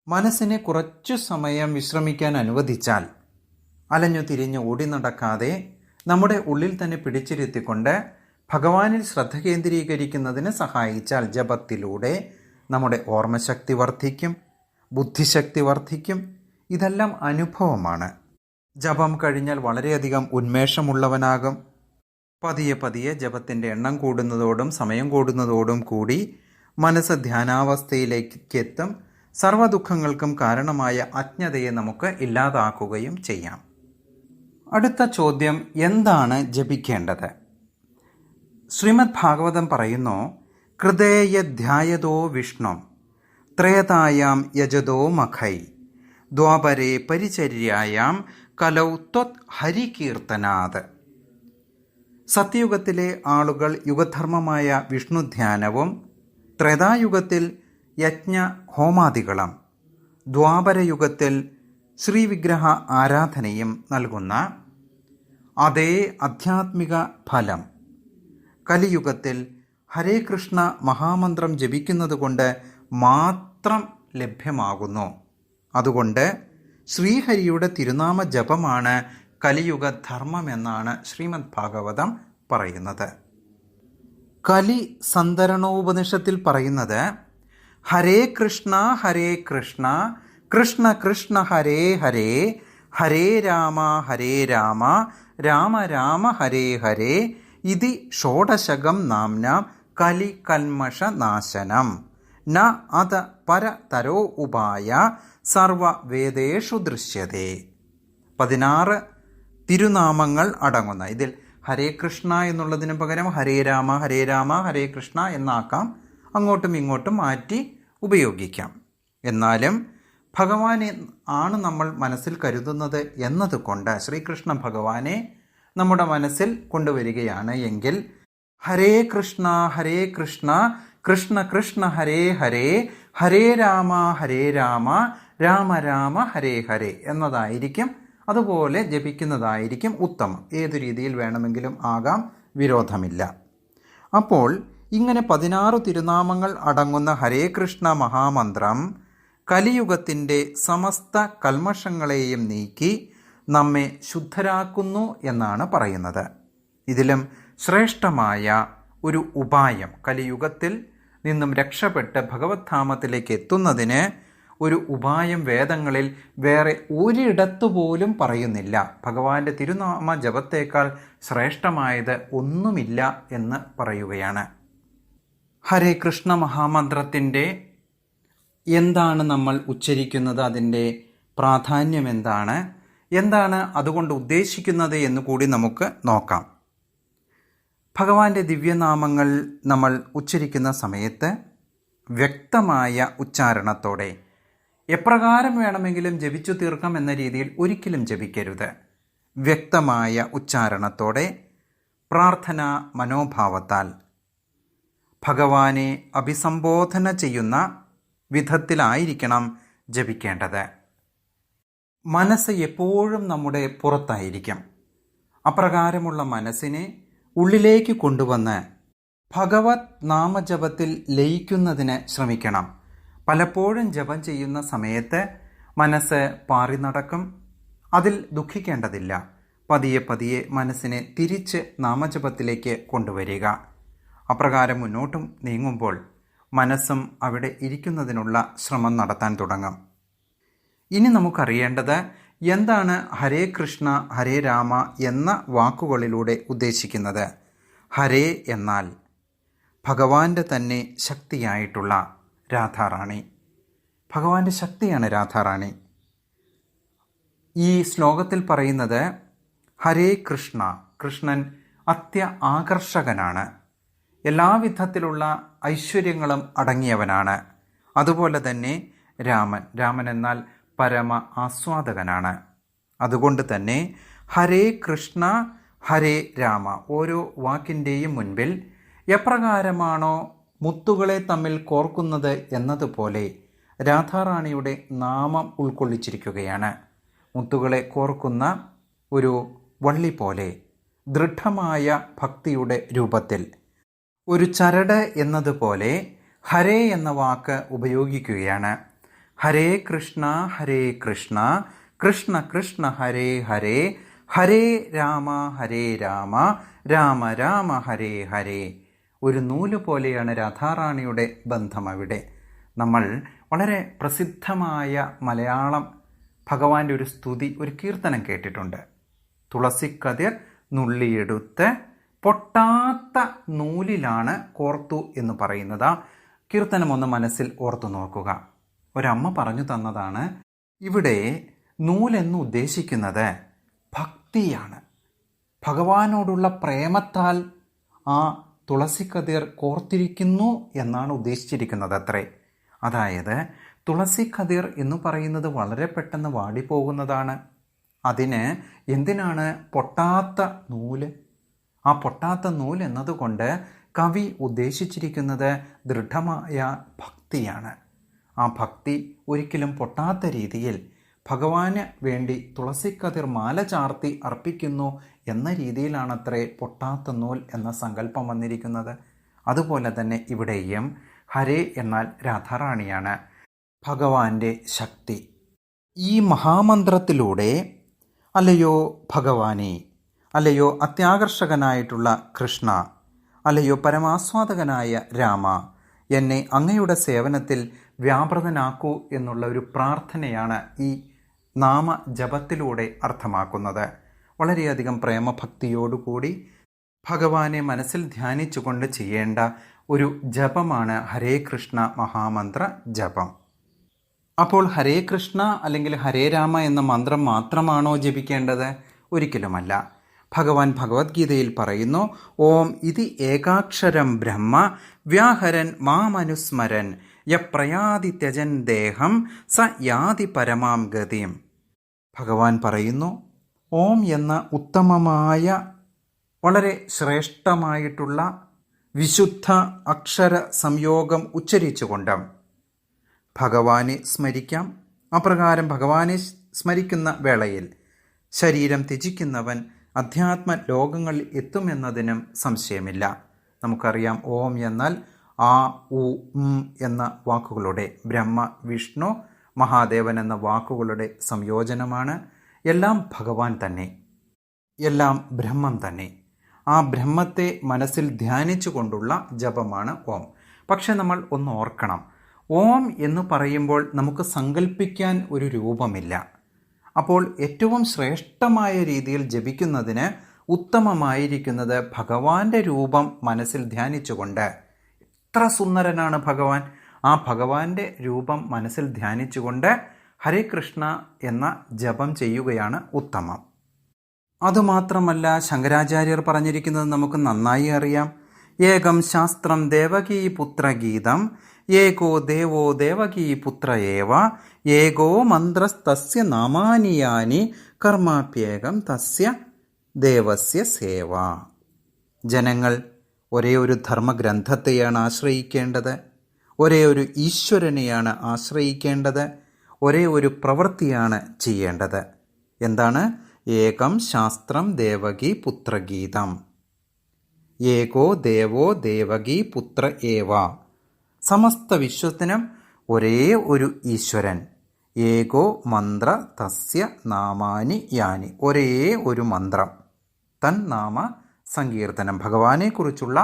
Speaker 1: മനസ്സിനെ കുറച്ചു സമയം വിശ്രമിക്കാൻ അനുവദിച്ചാൽ, അലഞ്ഞു തിരിഞ്ഞ് ഓടി നടക്കാതെ നമ്മുടെ ഉള്ളിൽ തന്നെ പിടിച്ചിരുത്തിക്കൊണ്ട് ഭഗവാനിൽ ശ്രദ്ധ കേന്ദ്രീകരിക്കുന്നതിന് സഹായിച്ചാൽ ജപത്തിലൂടെ നമ്മുടെ ഓർമ്മശക്തി വർദ്ധിക്കും, ബുദ്ധിശക്തി വർദ്ധിക്കും. ഇതെല്ലാം അനുഭവമാണ്. ജപം കഴിഞ്ഞാൽ വളരെയധികം ഉന്മേഷമുള്ളവനാകും. പതിയെ പതിയെ ജപത്തിൻ്റെ എണ്ണം കൂടുന്നതോടും സമയം കൂടുന്നതോടും കൂടി മനസ്സ് ധ്യാനാവസ്ഥയിലേക്ക് എത്തും. സർവ്വദുഃഖങ്ങൾക്കും കാരണമായ അജ്ഞതയെ നമുക്ക് ഇല്ലാതാക്കുകയും ചെയ്യാം. അടുത്ത ചോദ്യം, എന്താണ് ജപിക്കേണ്ടത്? ശ്രീമദ് ഭാഗവതം പറയുന്നു, കൃതേയധ്യായതോ വിഷ്ണും ത്രേതായാം യജതോ മഖൈ ദ്വാപരേ പരിചര്യായാം കലൗ ത്വത് ഹരികീർത്തനാത്. സത്യയുഗത്തിലെ ആളുകൾ യുഗധർമ്മമായ വിഷ്ണുധ്യാനവും ത്രേതായുഗത്തിൽ യജ്ഞ ഹോമാദികളും ദ്വാപരയുഗത്തിൽ ശ്രീവിഗ്രഹ ആരാധനയും നൽകുന്ന അതേ ആധ്യാത്മിക ഫലം കലിയുഗത്തിൽ ഹരേ കൃഷ്ണ മഹാമന്ത്രം ജപിക്കുന്നത് കൊണ്ട് മാത്രം ലഭ്യമാകുന്നു. അതുകൊണ്ട് ശ്രീഹരിയുടെ തിരുനാമ ജപമാണ് കലിയുഗ ധർമ്മമെന്നാണ് ശ്രീമദ് ഭാഗവതം പറയുന്നത്. കലി സന്തരണോപനിഷത്തിൽ പറയുന്നത്, ഹരേ കൃഷ്ണ കൃഷ്ണ കൃഷ്ണ ഹരേ ഹരേ, ഹരേ രാമ രാമ രാമ ഹരേ ഹരേ, ഇതി ഷോഡശകം നാംനാം കലി കൽമഷ നാശനം ന അത പരതരോ ഉപായ സർവ വേദേഷു ദൃശ്യതേ. 16 തിരുനാമങ്ങൾ അടങ്ങുന്ന ഇതിൽ ഹരേ കൃഷ്ണ എന്നുള്ളതിന് പകരം ഹരേ രാമ ഹരേ കൃഷ്ണ എന്നാക്കാം. അങ്ങോട്ടും ഇങ്ങോട്ടും മാറ്റി ഉപയോഗിക്കാം. എന്നാലും ഭഗവാനെ ആണ് നമ്മൾ മനസ്സിൽ കരുതുന്നത് എന്നതുകൊണ്ട് ശ്രീകൃഷ്ണ ഭഗവാനെ നമ്മുടെ മനസ്സിൽ കൊണ്ടുവരികയാണ് എങ്കിൽ ഹരേ കൃഷ്ണ കൃഷ്ണ കൃഷ്ണ ഹരേ ഹരേ, ഹരേ രാമ രാമ രാമ ഹരേ ഹരേ എന്നതായിരിക്കും. അതുപോലെ ജപിക്കുന്നതായിരിക്കും ഉത്തമം. ഏതു രീതിയിൽ വേണമെങ്കിലും ആകാം, വിരോധമില്ല. അപ്പോൾ ഇങ്ങനെ 16 തിരുനാമങ്ങൾ അടങ്ങുന്ന ഹരേ കൃഷ്ണ മഹാമന്ത്രം കലിയുഗത്തിൻ്റെ സമസ്ത കൽമഷങ്ങളെയും നീക്കി നമ്മെ ശുദ്ധരാക്കുന്നു എന്നാണ് പറയുന്നത്. ഇതിലും ശ്രേഷ്ഠമായ ഒരു ഉപായം, കലിയുഗത്തിൽ നിന്നും രക്ഷപ്പെട്ട് ഭഗവത്ധാമത്തിലേക്ക് എത്തുന്നതിന് ഒരു ഉപായം വേദങ്ങളിൽ വേറെ ഒരിടത്തുപോലും പറയുന്നില്ല. ഭഗവാന്റെ തിരുനാമ ജപത്തേക്കാൾ ശ്രേഷ്ഠമായത് ഒന്നുമില്ല എന്ന് പറയുകയാണ്. ഹരേ കൃഷ്ണ മഹാമന്ത്രത്തിൻ്റെ എന്താണ് നമ്മൾ ഉച്ചരിക്കുന്നത്, അതിൻ്റെ പ്രാധാന്യം എന്താണ് അതുകൊണ്ട് ഉദ്ദേശിക്കുന്നത് എന്ന് കൂടി നമുക്ക് നോക്കാം. ഭഗവാന്റെ ദിവ്യനാമങ്ങൾ നമ്മൾ ഉച്ചരിക്കുന്ന സമയത്ത് വ്യക്തമായ ഉച്ചാരണത്തോടെ എപ്രകാരം വേണമെങ്കിലും ജപിച്ചു തീർക്കാം എന്ന രീതിയിൽ ഒരിക്കലും ജപിക്കരുത്. വ്യക്തമായ ഉച്ചാരണത്തോടെ പ്രാർത്ഥനാ മനോഭാവത്താൽ ഭഗവാനെ അഭിസംബോധന ചെയ്യുന്ന വിധത്തിലായിരിക്കണം ജപിക്കേണ്ടത്. മനസ്സ് എപ്പോഴും നമ്മുടെ പുറത്തായിരിക്കും. അപ്രകാരമുള്ള മനസ്സിനെ ഉള്ളിലേക്ക് കൊണ്ടുവന്ന് ഭഗവത് നാമജപത്തിൽ ലയിക്കുന്നതിന് ശ്രമിക്കണം. പലപ്പോഴും ജപം ചെയ്യുന്ന സമയത്ത് മനസ്സ് പാറി നടക്കും. അതിൽ ദുഃഖിക്കേണ്ടതില്ല. പതിയെ പതിയെ മനസ്സിനെ തിരിച്ച് നാമജപത്തിലേക്ക് കൊണ്ടുവരിക. അപ്രകാരം മുന്നോട്ടും നീങ്ങുമ്പോൾ മനസ്സും അവിടെ ഇരിക്കുന്നതിനുള്ള ശ്രമം നടത്താൻ തുടങ്ങും. ഇനി നമുക്കറിയേണ്ടത് എന്താണ് ഹരേ കൃഷ്ണ ഹരേ രാമ എന്ന വാക്കുകളിലൂടെ ഉദ്ദേശിക്കുന്നത്. ഹരേ എന്നാൽ ഭഗവാന്റെ തന്നെ ശക്തിയായിട്ടുള്ള രാധാറാണി. ഭഗവാന്റെ ശക്തിയാണ് രാധാറാണി. ഈ ശ്ലോകത്തിൽ പറയുന്നത് ഹരേ കൃഷ്ണ, കൃഷ്ണൻ ആകർഷകനാണ്, എല്ലാവിധത്തിലുള്ള ഐശ്വര്യങ്ങളും അടങ്ങിയവനാണ്. അതുപോലെ തന്നെ രാമൻ എന്നാൽ പരമ ആസ്വാദകനാണ്. അതുകൊണ്ട് തന്നെ ഹരേ കൃഷ്ണ ഹരേ രാമ ഓരോ വാക്കിൻ്റെയും മുൻപിൽ എപ്രകാരമാണോ മുത്തുകളെ തമ്മിൽ കോർക്കുന്നത് എന്നതുപോലെ രാധാറാണിയുടെ നാമം ഉൾക്കൊള്ളിച്ചിരിക്കുകയാണ്. മുത്തുകളെ കോർക്കുന്ന ഒരു വള്ളി പോലെ ദൃഢമായ ഭക്തിയുടെ രൂപത്തിൽ ഒരു ചരട് എന്നതുപോലെ ഹരേ എന്ന വാക്ക് ഉപയോഗിക്കുകയാണ്. ഹരേ കൃഷ്ണ കൃഷ്ണ കൃഷ്ണ ഹരേ ഹരേ, ഹരേ രാമ രാമ രാമ ഹരേ ഹരേ. ഒരു നൂല് പോലെയാണ് രാധാറാണിയുടെ ബന്ധം അവിടെ. നമ്മൾ വളരെ പ്രസിദ്ധമായ മലയാളം ഭഗവാന്റെ ഒരു സ്തുതി, ഒരു കീർത്തനം കേട്ടിട്ടുണ്ട്. തുളസിക്കതിർ നുള്ളിയെടുത്ത് പൊട്ടാത്ത നൂലിലാണ് കോർത്തു എന്ന് പറയുന്നത്. കീർത്തനം ഒന്ന് മനസ്സിൽ ഓർത്തു നോക്കുക. ഒരമ്മ പറഞ്ഞു തന്നതാണ്. ഇവിടെ നൂലെന്ന് ഉദ്ദേശിക്കുന്നത് ഭക്തിയാണ്. ഭഗവാനോടുള്ള പ്രേമത്താൽ ആ തുളസിക്കതിർ കോർത്തിരിക്കുന്നു എന്നാണ് ഉദ്ദേശിച്ചിരിക്കുന്നത് അത്രേ. അതായത് തുളസിക്കതിർ എന്ന് പറയുന്നത് വളരെ പെട്ടെന്ന് വാടിപ്പോകുന്നതാണ്. അതിന് എന്തിനാണ് പൊട്ടാത്ത നൂല്? ആ പൊട്ടാത്ത നൂല് എന്നതുകൊണ്ട് കവി ഉദ്ദേശിച്ചിരിക്കുന്നത് ദൃഢമായ ഭക്തിയാണ്. ആ ഭക്തി ഒരിക്കലും പൊട്ടാത്ത രീതിയിൽ ഭഗവാന് വേണ്ടി തുളസിക്കതിർ മാല ചാർത്തി അർപ്പിക്കുന്നു എന്ന രീതിയിലാണത്രേ പൊട്ടാത്ത നൂൽ എന്ന സങ്കല്പം വന്നിരിക്കുന്നത്. അതുപോലെ തന്നെ ഇവിടെയും ഹരേ എന്നാൽ രാധാറാണിയാണ്, ഭഗവാന്റെ ശക്തി. ഈ മഹാമന്ത്രത്തിലൂടെ അല്ലയോ ഭഗവാനെ, അല്ലയോ അത്യാകർഷകനായിട്ടുള്ള കൃഷ്ണ, അല്ലയോ പരമാസ്വാദകനായ രാമ, എന്നെ അങ്ങയുടെ സേവനത്തിൽ വ്യാപൃതനാക്കൂ എന്നുള്ള ഒരു പ്രാർത്ഥനയാണ് ഈ നാമജപത്തിലൂടെ അർത്ഥമാക്കുന്നത്. വളരെയധികം പ്രേമഭക്തിയോടുകൂടി ഭഗവാനെ മനസ്സിൽ ധ്യാനിച്ചുകൊണ്ട് ചെയ്യേണ്ട ഒരു ജപമാണ് ഹരേ കൃഷ്ണ മഹാമന്ത്ര ജപം. അപ്പോൾ ഹരേ കൃഷ്ണ അല്ലെങ്കിൽ ഹരേ രാമ എന്ന മന്ത്രം മാത്രമാണോ ജപിക്കേണ്ടത്? ഒരിക്കലുമല്ല. ഭഗവാൻ ഭഗവത്ഗീതയിൽ പറയുന്നു, ഓം ഇതി ഏകാക്ഷരം ബ്രഹ്മ വ്യാഹരൻ മാമനുസ്മരൻ യപ്രയാതി ത്യജൻ ദേഹം സ യാതി പരമാം ഗതിം. ഭഗവാൻ പറയുന്നു, ഓം എന്ന ഉത്തമമായ വളരെ ശ്രേഷ്ഠമായിട്ടുള്ള വിശുദ്ധ അക്ഷര സംയോഗം ഉച്ചരിച്ചുകൊണ്ട് ഭഗവാനെ സ്മരിക്കാം. അപ്രകാരം ഭഗവാനെ സ്മരിക്കുന്ന വേളയിൽ ശരീരം ത്യജിക്കുന്നവൻ അധ്യാത്മ ലോകങ്ങളിൽ എത്തുമെന്നതിനും സംശയമില്ല. നമുക്കറിയാം, ഓം എന്നാൽ ആ ഉ എന്ന വാക്കുകളുടെ ബ്രഹ്മ വിഷ്ണു മഹാദേവൻ എന്ന വാക്കുകളുടെ സംയോജനമാണ്. എല്ലാം ഭഗവാൻ തന്നെ, എല്ലാം ബ്രഹ്മം തന്നെ. ആ ബ്രഹ്മത്തെ മനസ്സിൽ ധ്യാനിച്ചു കൊണ്ടുള്ള ജപമാണ് ഓം. പക്ഷെ നമ്മൾ ഒന്ന് ഓർക്കണം, ഓം എന്ന് പറയുമ്പോൾ നമുക്ക് സങ്കല്പിക്കാൻ ഒരു രൂപമില്ല. അപ്പോൾ ഏറ്റവും ശ്രേഷ്ഠമായ രീതിയിൽ ജപിക്കുന്നതിന് ഉത്തമമായിരിക്കുന്നത് ഭഗവാന്റെ രൂപം മനസ്സിൽ ധ്യാനിച്ചുകൊണ്ട്, എത്ര സുന്ദരനാണ് ഭഗവാൻ, ആ ഭഗവാന്റെ രൂപം മനസ്സിൽ ധ്യാനിച്ചുകൊണ്ട് ഹരേ കൃഷ്ണ എന്ന ജപം ചെയ്യുകയാണ് ഉത്തമം. അതുമാത്രമല്ല, ശങ്കരാചാര്യർ പറഞ്ഞിരിക്കുന്നത് നമുക്ക് നന്നായി അറിയാം. ഏകം ശാസ്ത്രം ദേവകീപുത്രഗീതം ഏകോ ദേവോ ദേവകീ പുത്ര ഏവ ഏകോ മന്ത്രസ്തസ്യ നാമാനി യാനി കർമാപ്യേകം തസ്യ ദേവസ്യ സേവ. ജനങ്ങൾ ഒരേ ഒരു ധർമ്മഗ്രന്ഥത്തെയാണ് ആശ്രയിക്കേണ്ടത്, ഒരേ ഒരു ഈശ്വരനെയാണ് ആശ്രയിക്കേണ്ടത്, ഒരേ ഒരു പ്രവൃത്തിയാണ് ചെയ്യേണ്ടത്. എന്താണ്? ഏകം ശാസ്ത്രം ദേവകി പുത്രഗീതം. ഏകോ ദേവോ ദേവകി പുത്ര ഏവ. സമസ്ത വിശ്വത്തിനും ഒരേ ഒരു ഈശ്വരൻ. ഏകോ മന്ത്ര തസ്യ നാമാനി യാനി. ഒരേ ഒരു മന്ത്രം, തൻ നാമ സങ്കീർത്തനം, ഭഗവാനെക്കുറിച്ചുള്ള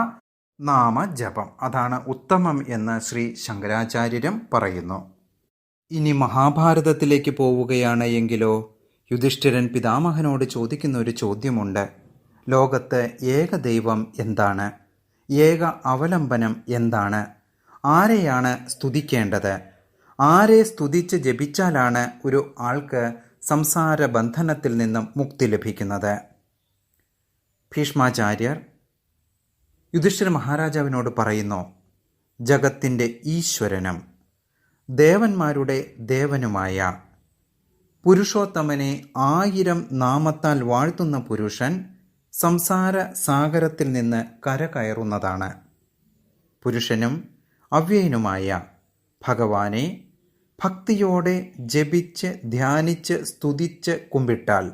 Speaker 1: നാമജപം. അതാണ് ഉത്തമം എന്ന് ശ്രീ ശങ്കരാചാര്യരും പറയുന്നു. ഇനി മഹാഭാരതത്തിലേക്ക് പോവുകയാണ് എങ്കിലോ, യുധിഷ്ഠിരൻ പിതാമഹനോട് ചോദിക്കുന്ന ഒരു ചോദ്യമുണ്ട്. ലോകത്ത് ഏകദൈവം എന്താണ്? ഏക അവലംബനം എന്താണ്? ആരെയാണ് സ്തുതിക്കേണ്ടത്? ആരെ സ്തുതിച്ച് ജപിച്ചാലാണ് ഒരു ആൾക്ക് സംസാര ബന്ധനത്തിൽ നിന്നും മുക്തി ലഭിക്കുന്നത്? ഭീഷ്മാചാര്യർ യുധിഷ്ഠിര മഹാരാജാവിനോട് പറയുന്നു, ജഗത്തിൻ്റെ ഈശ്വരനും ദേവന്മാരുടെ ദേവനുമായ പുരുഷോത്തമനെ 1000 നാമത്താൽ വാഴ്ത്തുന്ന പുരുഷൻ സംസാര സാഗരത്തിൽ നിന്ന് കരകയറുന്നതാണ്. പുരുഷനും അവ്യയനുമായ ഭഗവാനെ ഭക്തിയോടെ ജപിച്ച് ധ്യാനിച്ച് സ്തുതിച്ച് കുമ്പിട്ടാൽ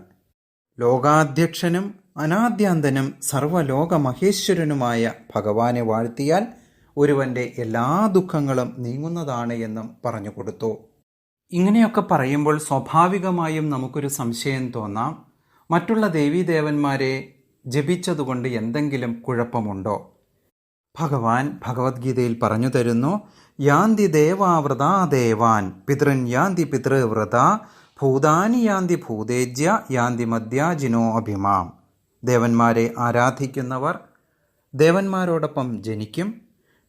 Speaker 1: ലോകാധ്യക്ഷനും അനാദ്യാന്തനും സർവലോകമഹേശ്വരനുമായ ഭഗവാനെ വാഴ്ത്തിയാൽ ഒരുവൻ്റെ എല്ലാ ദുഃഖങ്ങളും നീങ്ങുന്നതാണ് എന്നും പറഞ്ഞു കൊടുത്തു. ഇങ്ങനെയൊക്കെ പറയുമ്പോൾ സ്വാഭാവികമായും നമുക്കൊരു സംശയം തോന്നാം, മറ്റുള്ള ദേവീദേവന്മാരെ ജപിച്ചതുകൊണ്ട് എന്തെങ്കിലും കുഴപ്പമുണ്ടോ? ഭഗവാൻ ഭഗവത്ഗീതയിൽ പറഞ്ഞു തരുന്നു, യാന്തി ദേവാവൃതാ ദേവാൻ പിതൃൻ യാന്തി പിതൃവ്രത ഭൂതാനി യാന്തി ഭൂതേജ്യ യാന്തി മദ്യാജിനോ അഭിമാം. ദേവന്മാരെ ആരാധിക്കുന്നവർ ദേവന്മാരോടൊപ്പം ജനിക്കും,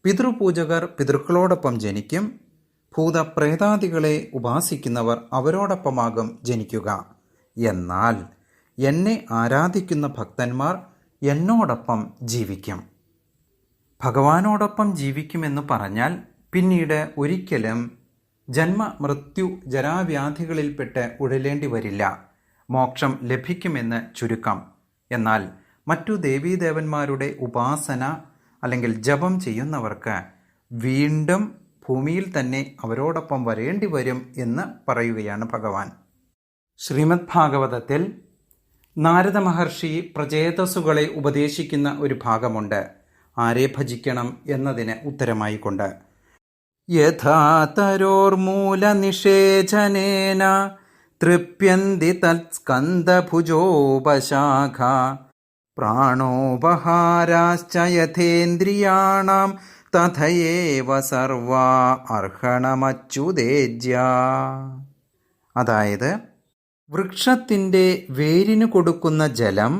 Speaker 1: പിതൃപൂജകർ പിതൃക്കളോടൊപ്പം ജനിക്കും, ഭൂതപ്രേതാദികളെ ഉപാസിക്കുന്നവർ അവരോടൊപ്പമാകും ജനിക്കുക. എന്നാൽ എന്നെ ആരാധിക്കുന്ന ഭക്തന്മാർ എന്നോടൊപ്പം ജീവിക്കും. ഭഗവാനോടൊപ്പം ജീവിക്കുമെന്ന് പറഞ്ഞാൽ പിന്നീട് ഒരിക്കലും ജന്മ മൃത്യു ജരാവ്യാധികളിൽപ്പെട്ട് ഉഴലേണ്ടി വരില്ല, മോക്ഷം ലഭിക്കുമെന്ന് ചുരുക്കം. എന്നാൽ മറ്റു ദേവീദേവന്മാരുടെ ഉപാസന അല്ലെങ്കിൽ ജപം ചെയ്യുന്നവർക്ക് വീണ്ടും ഭൂമിയിൽ തന്നെ അവരോടൊപ്പം വരേണ്ടി വരും എന്ന് പറയുകയാണ് ഭഗവാൻ. ശ്രീമദ് ഭാഗവതത്തിൽ നാരദ മഹർഷി പ്രചേതസ്സുകളെ ഉപദേശിക്കുന്ന ഒരു ഭാഗമുണ്ട്, ആരെ ഭജിക്കണം എന്നതിന് ഉത്തരമായിക്കൊണ്ട്. യഥാ തരോർമൂലനിഷേചനേന തൃപ്യന്തി തത്സ്കന്ധഭുജോപശാഖ പ്രാണോപഹാരാശ്ച യഥേന്ദ്രിയാണാം തഥയേവ സർവാ അർഹണമച്യുതേജ്യ. അതായത് വൃക്ഷത്തിൻ്റെ വേരിന് കൊടുക്കുന്ന ജലം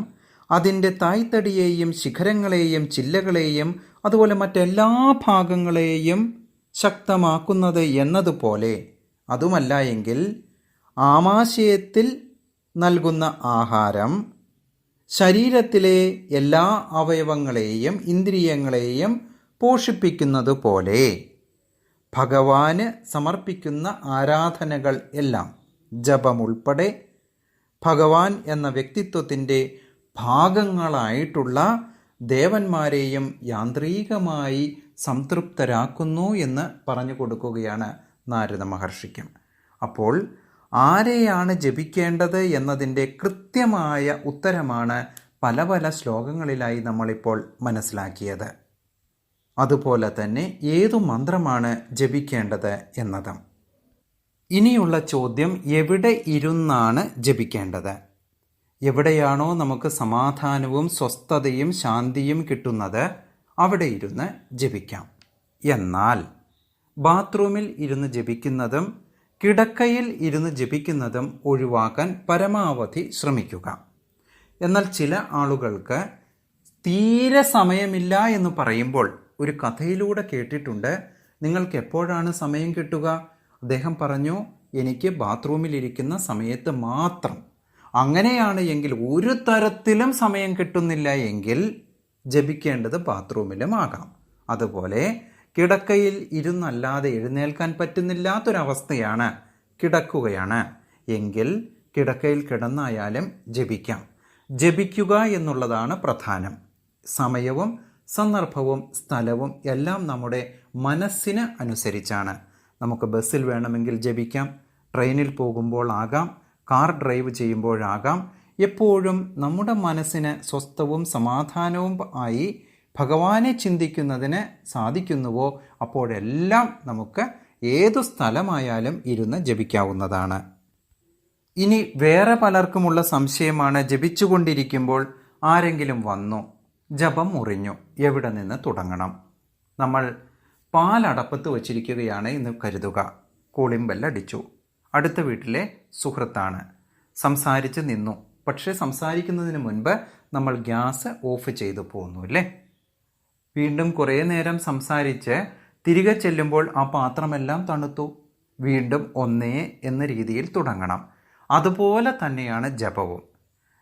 Speaker 1: അതിൻ്റെ തായ്തടിയെയും ശിഖരങ്ങളെയും ചില്ലകളെയും അതുപോലെ മറ്റെല്ലാ ഭാഗങ്ങളെയും ശക്തമാക്കുന്നത് എന്നതുപോലെ, അതുമല്ല എങ്കിൽ ആമാശയത്തിൽ നൽകുന്ന ആഹാരം ശരീരത്തിലെ എല്ലാ അവയവങ്ങളെയും ഇന്ദ്രിയങ്ങളെയും പോഷിപ്പിക്കുന്നത് പോലെ ഭഗവാന് സമർപ്പിക്കുന്ന ആരാധനകൾ എല്ലാം, ജപമുൾപ്പെടെ ഭഗവാൻ എന്ന വ്യക്തിത്വത്തിൻ്റെ ഭാഗങ്ങളായിട്ടുള്ള ദേവന്മാരെയും യാന്ത്രികമായി സംതൃപ്തരാക്കുന്നു എന്ന് പറഞ്ഞു കൊടുക്കുകയാണ് നാരദ മഹർഷിക്കും. അപ്പോൾ ആരെയാണ് ജപിക്കേണ്ടത് എന്നതിൻ്റെ കൃത്യമായ ഉത്തരമാണ് പല പല ശ്ലോകങ്ങളിലായി നമ്മളിപ്പോൾ മനസ്സിലാക്കിയത്. അതുപോലെ തന്നെ ഏതു മന്ത്രമാണ് ജപിക്കേണ്ടത് എന്നതും. ഇനിയുള്ള ചോദ്യം, എവിടെ ഇരുന്നാണ് ജപിക്കേണ്ടത്? എവിടെയാണോ നമുക്ക് സമാധാനവും സ്വസ്ഥതയും ശാന്തിയും കിട്ടുന്നത് അവിടെ ഇരുന്ന് ജപിക്കാം. എന്നാൽ ബാത്റൂമിൽ ഇരുന്ന് ജപിക്കുന്നതും കിടക്കയിൽ ഇരുന്ന് ജപിക്കുന്നതും ഒഴിവാക്കാൻ പരമാവധി ശ്രമിക്കുക. എന്നാൽ ചില ആളുകൾക്ക് തീരെ സമയമില്ല എന്ന് പറയുമ്പോൾ ഒരു കഥയിലൂടെ കേട്ടിട്ടുണ്ട്, നിങ്ങൾക്ക് എപ്പോഴാണ് സമയം കിട്ടുക? അദ്ദേഹം പറഞ്ഞു, എനിക്ക് ബാത്റൂമിലിരിക്കുന്ന സമയത്ത് മാത്രം. അങ്ങനെയാണ് എങ്കിൽ ഒരു തരത്തിലും സമയം കിട്ടുന്നില്ല എങ്കിൽ ജപിക്കേണ്ടത് ബാത്റൂമിലും ആകാം. അതുപോലെ കിടക്കയിൽ ഇരുന്നല്ലാതെ എഴുന്നേൽക്കാൻ പറ്റുന്നില്ലാത്തൊരവസ്ഥയാണ്, കിടക്കുകയാണ് എങ്കിൽ കിടക്കയിൽ കിടന്നായാലും ജപിക്കാം. ജപിക്കുക എന്നുള്ളതാണ് പ്രധാനം. സമയവും സന്ദർഭവും സ്ഥലവും എല്ലാം നമ്മുടെ മനസ്സിന് അനുസരിച്ചാണ്. നമുക്ക് ബസ്സിൽ വേണമെങ്കിൽ ജപിക്കാം, ട്രെയിനിൽ പോകുമ്പോൾ ആകാം, കാർ ഡ്രൈവ് ചെയ്യുമ്പോഴാകാം. എപ്പോഴും നമ്മുടെ മനസ്സിന് സ്വസ്ഥവും സമാധാനവും ആയി ഭഗവാനെ ചിന്തിക്കുന്നതിന് സാധിക്കുന്നുവോ അപ്പോഴെല്ലാം നമുക്ക് ഏതു സ്ഥലമായാലും ഇരുന്ന് ജപിക്കാവുന്നതാണ്. ഇനി വേറെ പലർക്കുമുള്ള സംശയമാണ്, ജപിച്ചുകൊണ്ടിരിക്കുമ്പോൾ ആരെങ്കിലും വന്നു, ജപം മുറിഞ്ഞു, എവിടെ നിന്ന് തുടങ്ങണം? നമ്മൾ പാലടപ്പത്ത് വച്ചിരിക്കുകയാണ് എന്ന് കരുതുക. കൂളിംഗ് ബെല്ലടിച്ചു. അടുത്ത വീട്ടിലെ സുഹൃത്താണ്. സംസാരിച്ച് നിന്നു. പക്ഷേ സംസാരിക്കുന്നതിന് മുൻപ് നമ്മൾ ഗ്യാസ് ഓഫ് ചെയ്തു പോന്നു അല്ലേ? വീണ്ടും കുറേ നേരം സംസാരിച്ച് തിരികെ ചെല്ലുമ്പോൾ ആ പാത്രമെല്ലാം തണുത്തു. വീണ്ടും ഒന്നേ എന്ന രീതിയിൽ തുടങ്ങണം. അതുപോലെ തന്നെയാണ് ജപവും.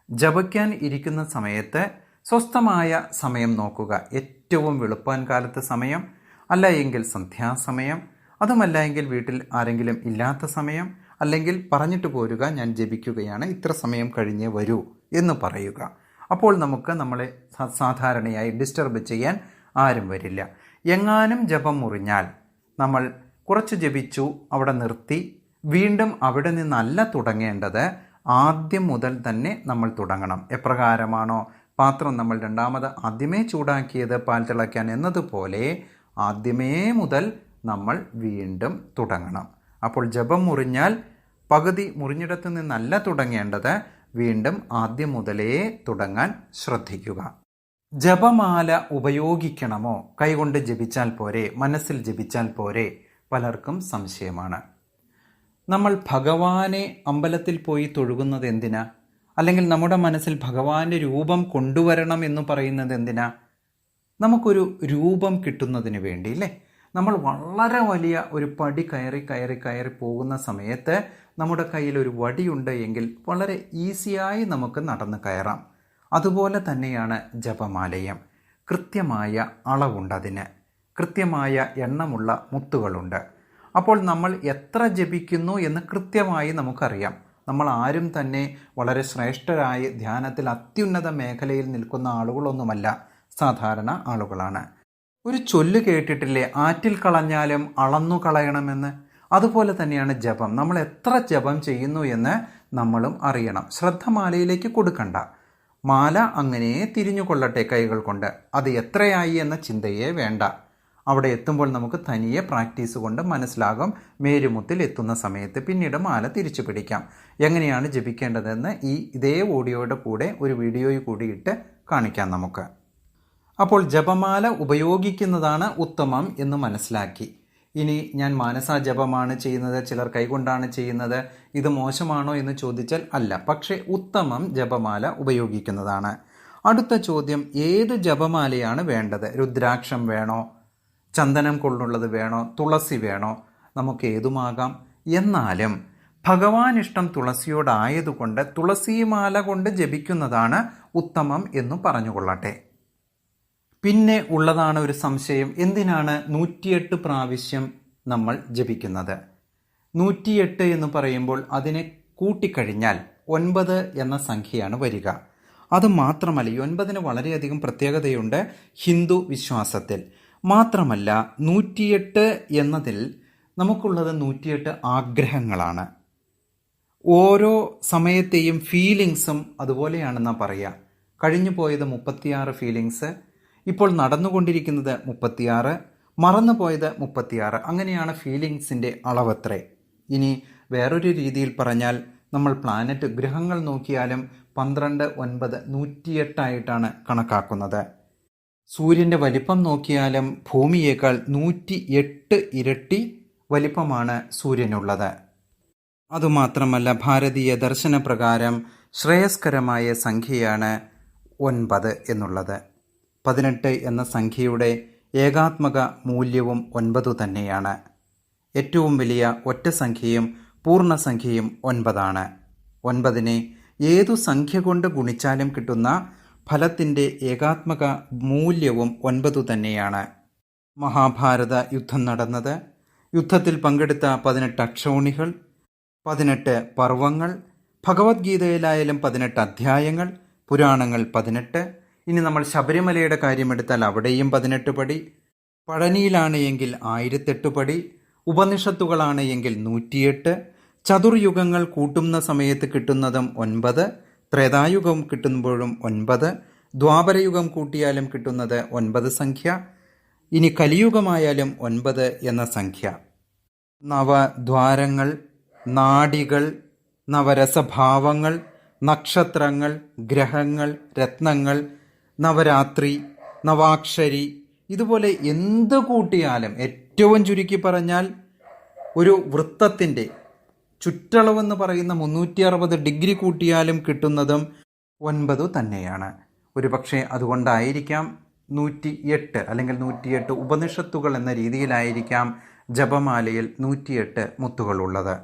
Speaker 1: ജപിക്കാൻ ഇരിക്കുന്ന സമയത്ത് സ്വസ്ഥമായ സമയം നോക്കുക. ഏറ്റവും വെളുപ്പാൻ കാലത്തെ സമയം, അല്ല എങ്കിൽ സന്ധ്യാസമയം, അതുമല്ല എങ്കിൽ വീട്ടിൽ ആരെങ്കിലും ഇല്ലാത്ത സമയം, അല്ലെങ്കിൽ പറഞ്ഞിട്ട് പോരുക, ഞാൻ ജപിക്കുകയാണ്, ഇത്ര സമയം കഴിഞ്ഞേ വരൂ എന്ന് പറയുക. അപ്പോൾ നമുക്ക് നമ്മളെ സാധാരണയായി ഡിസ്റ്റർബ് ചെയ്യാൻ ആരും വരില്ല. എങ്ങാനും ജപം മുറിഞ്ഞാൽ നമ്മൾ കുറച്ച് ജപിച്ചു, അവിടെ നിർത്തി, വീണ്ടും അവിടെ നിന്നല്ല തുടങ്ങേണ്ടത്. ആദ്യം മുതൽ തന്നെ നമ്മൾ തുടങ്ങണം. എപ്രകാരമാണോ പാത്രം നമ്മൾ ആദ്യമേ ചൂടാക്കിയത് പാൽ തിളയ്ക്കാൻ എന്നതുപോലെ ആദ്യമേ മുതൽ നമ്മൾ വീണ്ടും തുടങ്ങണം. അപ്പോൾ ജപം മുറിഞ്ഞാൽ പകുതി മുറിഞ്ഞിടത്ത് നിന്നല്ല തുടങ്ങേണ്ടത്, വീണ്ടും ആദ്യം മുതലേ തുടങ്ങാൻ ശ്രദ്ധിക്കുക. ജപമാല ഉപയോഗിക്കണമോ? കൈകൊണ്ട് ജപിച്ചാൽ പോരെ, മനസ്സിൽ ജപിച്ചാൽ പോരെ? പലർക്കും സംശയമാണ്. നമ്മൾ ഭഗവാനെ അമ്പലത്തിൽ പോയി തൊഴുകുന്നത് എന്തിനാ? അല്ലെങ്കിൽ നമ്മുടെ മനസ്സിൽ ഭഗവാന്റെ രൂപം കൊണ്ടുവരണം എന്ന് പറയുന്നത് എന്തിനാ? നമുക്കൊരു രൂപം കിട്ടുന്നതിന് വേണ്ടി അല്ലേ? നമ്മൾ വളരെ വലിയ ഒരു പടി കയറി പോകുന്ന സമയത്ത് നമ്മുടെ കയ്യിൽ ഒരു വടിയുണ്ട് എങ്കിൽ വളരെ ഈസിയായി നമുക്ക് നടന്ന് കയറാം. അതുപോലെ തന്നെയാണ് ജപമാലയം. കൃത്യമായ അളവുണ്ടതിന്, കൃത്യമായ എണ്ണമുള്ള മുത്തുകളുണ്ട്. അപ്പോൾ നമ്മൾ എത്ര ജപിക്കുന്നു എന്ന് കൃത്യമായി നമുക്കറിയാം. നമ്മൾ ആരും തന്നെ വളരെ ശ്രേഷ്ഠരായി ധ്യാനത്തിൽ അത്യുന്നത മേഖലയിൽ നിൽക്കുന്ന ആളുകളൊന്നുമല്ല, സാധാരണ ആളുകളാണ്. ഒരു ചൊല്ല് കേട്ടിട്ടില്ലേ, ആറ്റിൽ കളഞ്ഞാലും അളന്നു കളയണമെന്ന്? അതുപോലെ തന്നെയാണ് ജപം. നമ്മൾ എത്ര ജപം ചെയ്യുന്നു എന്ന് നമ്മളും അറിയണം. ശ്രദ്ധ മാലയിലേക്ക് കൊടുക്കണ്ട. മാല അങ്ങനെ തിരിഞ്ഞുകൊള്ളട്ടെ കൈകൾ കൊണ്ട്. അത് എത്രയായി എന്ന ചിന്തയേ വേണ്ട. അവിടെ എത്തുമ്പോൾ നമുക്ക് തനിയെ പ്രാക്ടീസ് കൊണ്ട് മനസ്സിലാകും. മേരുമുത്തിൽ എത്തുന്ന സമയത്ത് പിന്നീട് മാല തിരിച്ചു പിടിക്കാം. എങ്ങനെയാണ് ജപിക്കേണ്ടതെന്ന് ഇതേ ഓഡിയോയുടെ കൂടെ ഒരു വീഡിയോയിൽ കൂടി ഇട്ട് കാണിക്കാം നമുക്ക്. അപ്പോൾ ജപമാല ഉപയോഗിക്കുന്നതാണ് ഉത്തമം എന്ന് മനസ്സിലാക്കി. ഇനി ഞാൻ മാനസാ ജപമാണ് ചെയ്യുന്നത്, ചിലർ കൈകൊണ്ടാണ് ചെയ്യുന്നത്, ഇത് മോശമാണോ എന്ന് ചോദിച്ചാൽ അല്ല. പക്ഷേ ഉത്തമം ജപമാല ഉപയോഗിക്കുന്നതാണ്. അടുത്ത ചോദ്യം, ഏത് ജപമാലയാണ് വേണ്ടത്? രുദ്രാക്ഷം വേണോ? ചന്ദനം കൊണ്ടുള്ളത് വേണോ? തുളസി വേണോ? നമുക്ക് ഏതുമാകാം. എന്നാലും ഭഗവാൻ ഇഷ്ടം തുളസിയോടായതുകൊണ്ട് തുളസിമാല കൊണ്ട് ജപിക്കുന്നതാണ് ഉത്തമം എന്ന് പറഞ്ഞുകൊള്ളട്ടെ. പിന്നെ ഉള്ളതാണ് ഒരു സംശയം, എന്തിനാണ് 108 പ്രാവശ്യം നമ്മൾ ജപിക്കുന്നത്? 108 എന്ന് പറയുമ്പോൾ അതിനെ കൂട്ടിക്കഴിഞ്ഞാൽ 9 എന്ന സംഖ്യയാണ് വരിക. അതുമാത്രമല്ല, ഈ 9ന് വളരെയധികം പ്രത്യേകതയുണ്ട് ഹിന്ദു വിശ്വാസത്തിൽ. മാത്രമല്ല 108 എന്നതിൽ നമുക്കുള്ളത് 108 ആഗ്രഹങ്ങളാണ്. ഓരോ സമയത്തെയും ഫീലിങ്സും അതുപോലെയാണെന്നാ പറയുക. കഴിഞ്ഞു പോയത് 36 ഫീലിങ്സ്, ഇപ്പോൾ നടന്നുകൊണ്ടിരിക്കുന്നത് 36, മറന്നുപോയത് 36. അങ്ങനെയാണ് ഫീലിങ്സിൻ്റെ അളവത്രേ. ഇനി വേറൊരു രീതിയിൽ പറഞ്ഞാൽ നമ്മൾ പ്ലാനറ്റ് ഗ്രഹങ്ങൾ നോക്കിയാലും 12, 9, 108 ആയിട്ടാണ് കണക്കാക്കുന്നത്. സൂര്യൻ്റെ വലിപ്പം നോക്കിയാലും ഭൂമിയേക്കാൾ 108 ഇരട്ടി വലിപ്പമാണ് സൂര്യനുള്ളത്. അതുമാത്രമല്ല, ഭാരതീയ ദർശനപ്രകാരം ശ്രേയസ്കരമായ സംഖ്യയാണ് 9 എന്നുള്ളത്. 18 എന്ന സംഖ്യയുടെ ഏകാത്മക മൂല്യവും 9 തന്നെയാണ്. ഏറ്റവും വലിയ ഒറ്റ സംഖ്യയും പൂർണ്ണസംഖ്യയും 9ആണ്. 9നെ ഏതു സംഖ്യ കൊണ്ട് ഗുണിച്ചാലും കിട്ടുന്ന ഫലത്തിൻ്റെ ഏകാത്മക മൂല്യവും 9 തന്നെയാണ്. മഹാഭാരത യുദ്ധം നടന്നത്, യുദ്ധത്തിൽ പങ്കെടുത്ത 18 അക്ഷൗണികൾ, 18 പർവ്വങ്ങൾ, ഭഗവത്ഗീതയിലായാലും 18 അധ്യായങ്ങൾ, പുരാണങ്ങൾ 18. ഇനി നമ്മൾ ശബരിമലയുടെ കാര്യമെടുത്താൽ അവിടെയും 18 പടി, പഴനിയിലാണ് എങ്കിൽ 1008 പടി, ഉപനിഷത്തുകളാണ് എങ്കിൽ 108, ചതുർയുഗങ്ങൾ കൂട്ടുന്ന സമയത്ത് കിട്ടുന്നതും 9, ത്രേതായുഗം കിട്ടുമ്പോഴും 9, ദ്വാപരയുഗം കൂട്ടിയാലും കിട്ടുന്നത് 9 സംഖ്യ, ഇനി കലിയുഗമായാലും 9 എന്ന സംഖ്യ. നവദ്വാരങ്ങൾ, നാഡികൾ, നവരസഭാവങ്ങൾ, നക്ഷത്രങ്ങൾ, ഗ്രഹങ്ങൾ, രത്നങ്ങൾ, നവരാത്രി, നവാക്ഷരി, ഇതുപോലെ എന്ത് കൂട്ടിയാലും, ഏറ്റവും ചുരുക്കി പറഞ്ഞാൽ ഒരു വൃത്തത്തിൻ്റെ ചുറ്റളവെന്ന് പറയുന്ന 360 ഡിഗ്രി കൂട്ടിയാലും കിട്ടുന്നതും 9 തന്നെയാണ്. ഒരു പക്ഷേ അതുകൊണ്ടായിരിക്കാം 108 അല്ലെങ്കിൽ 108 ഉപനിഷത്തുകൾ എന്ന രീതിയിലായിരിക്കാം ജപമാലയിൽ 108 മുത്തുകളുള്ളത്.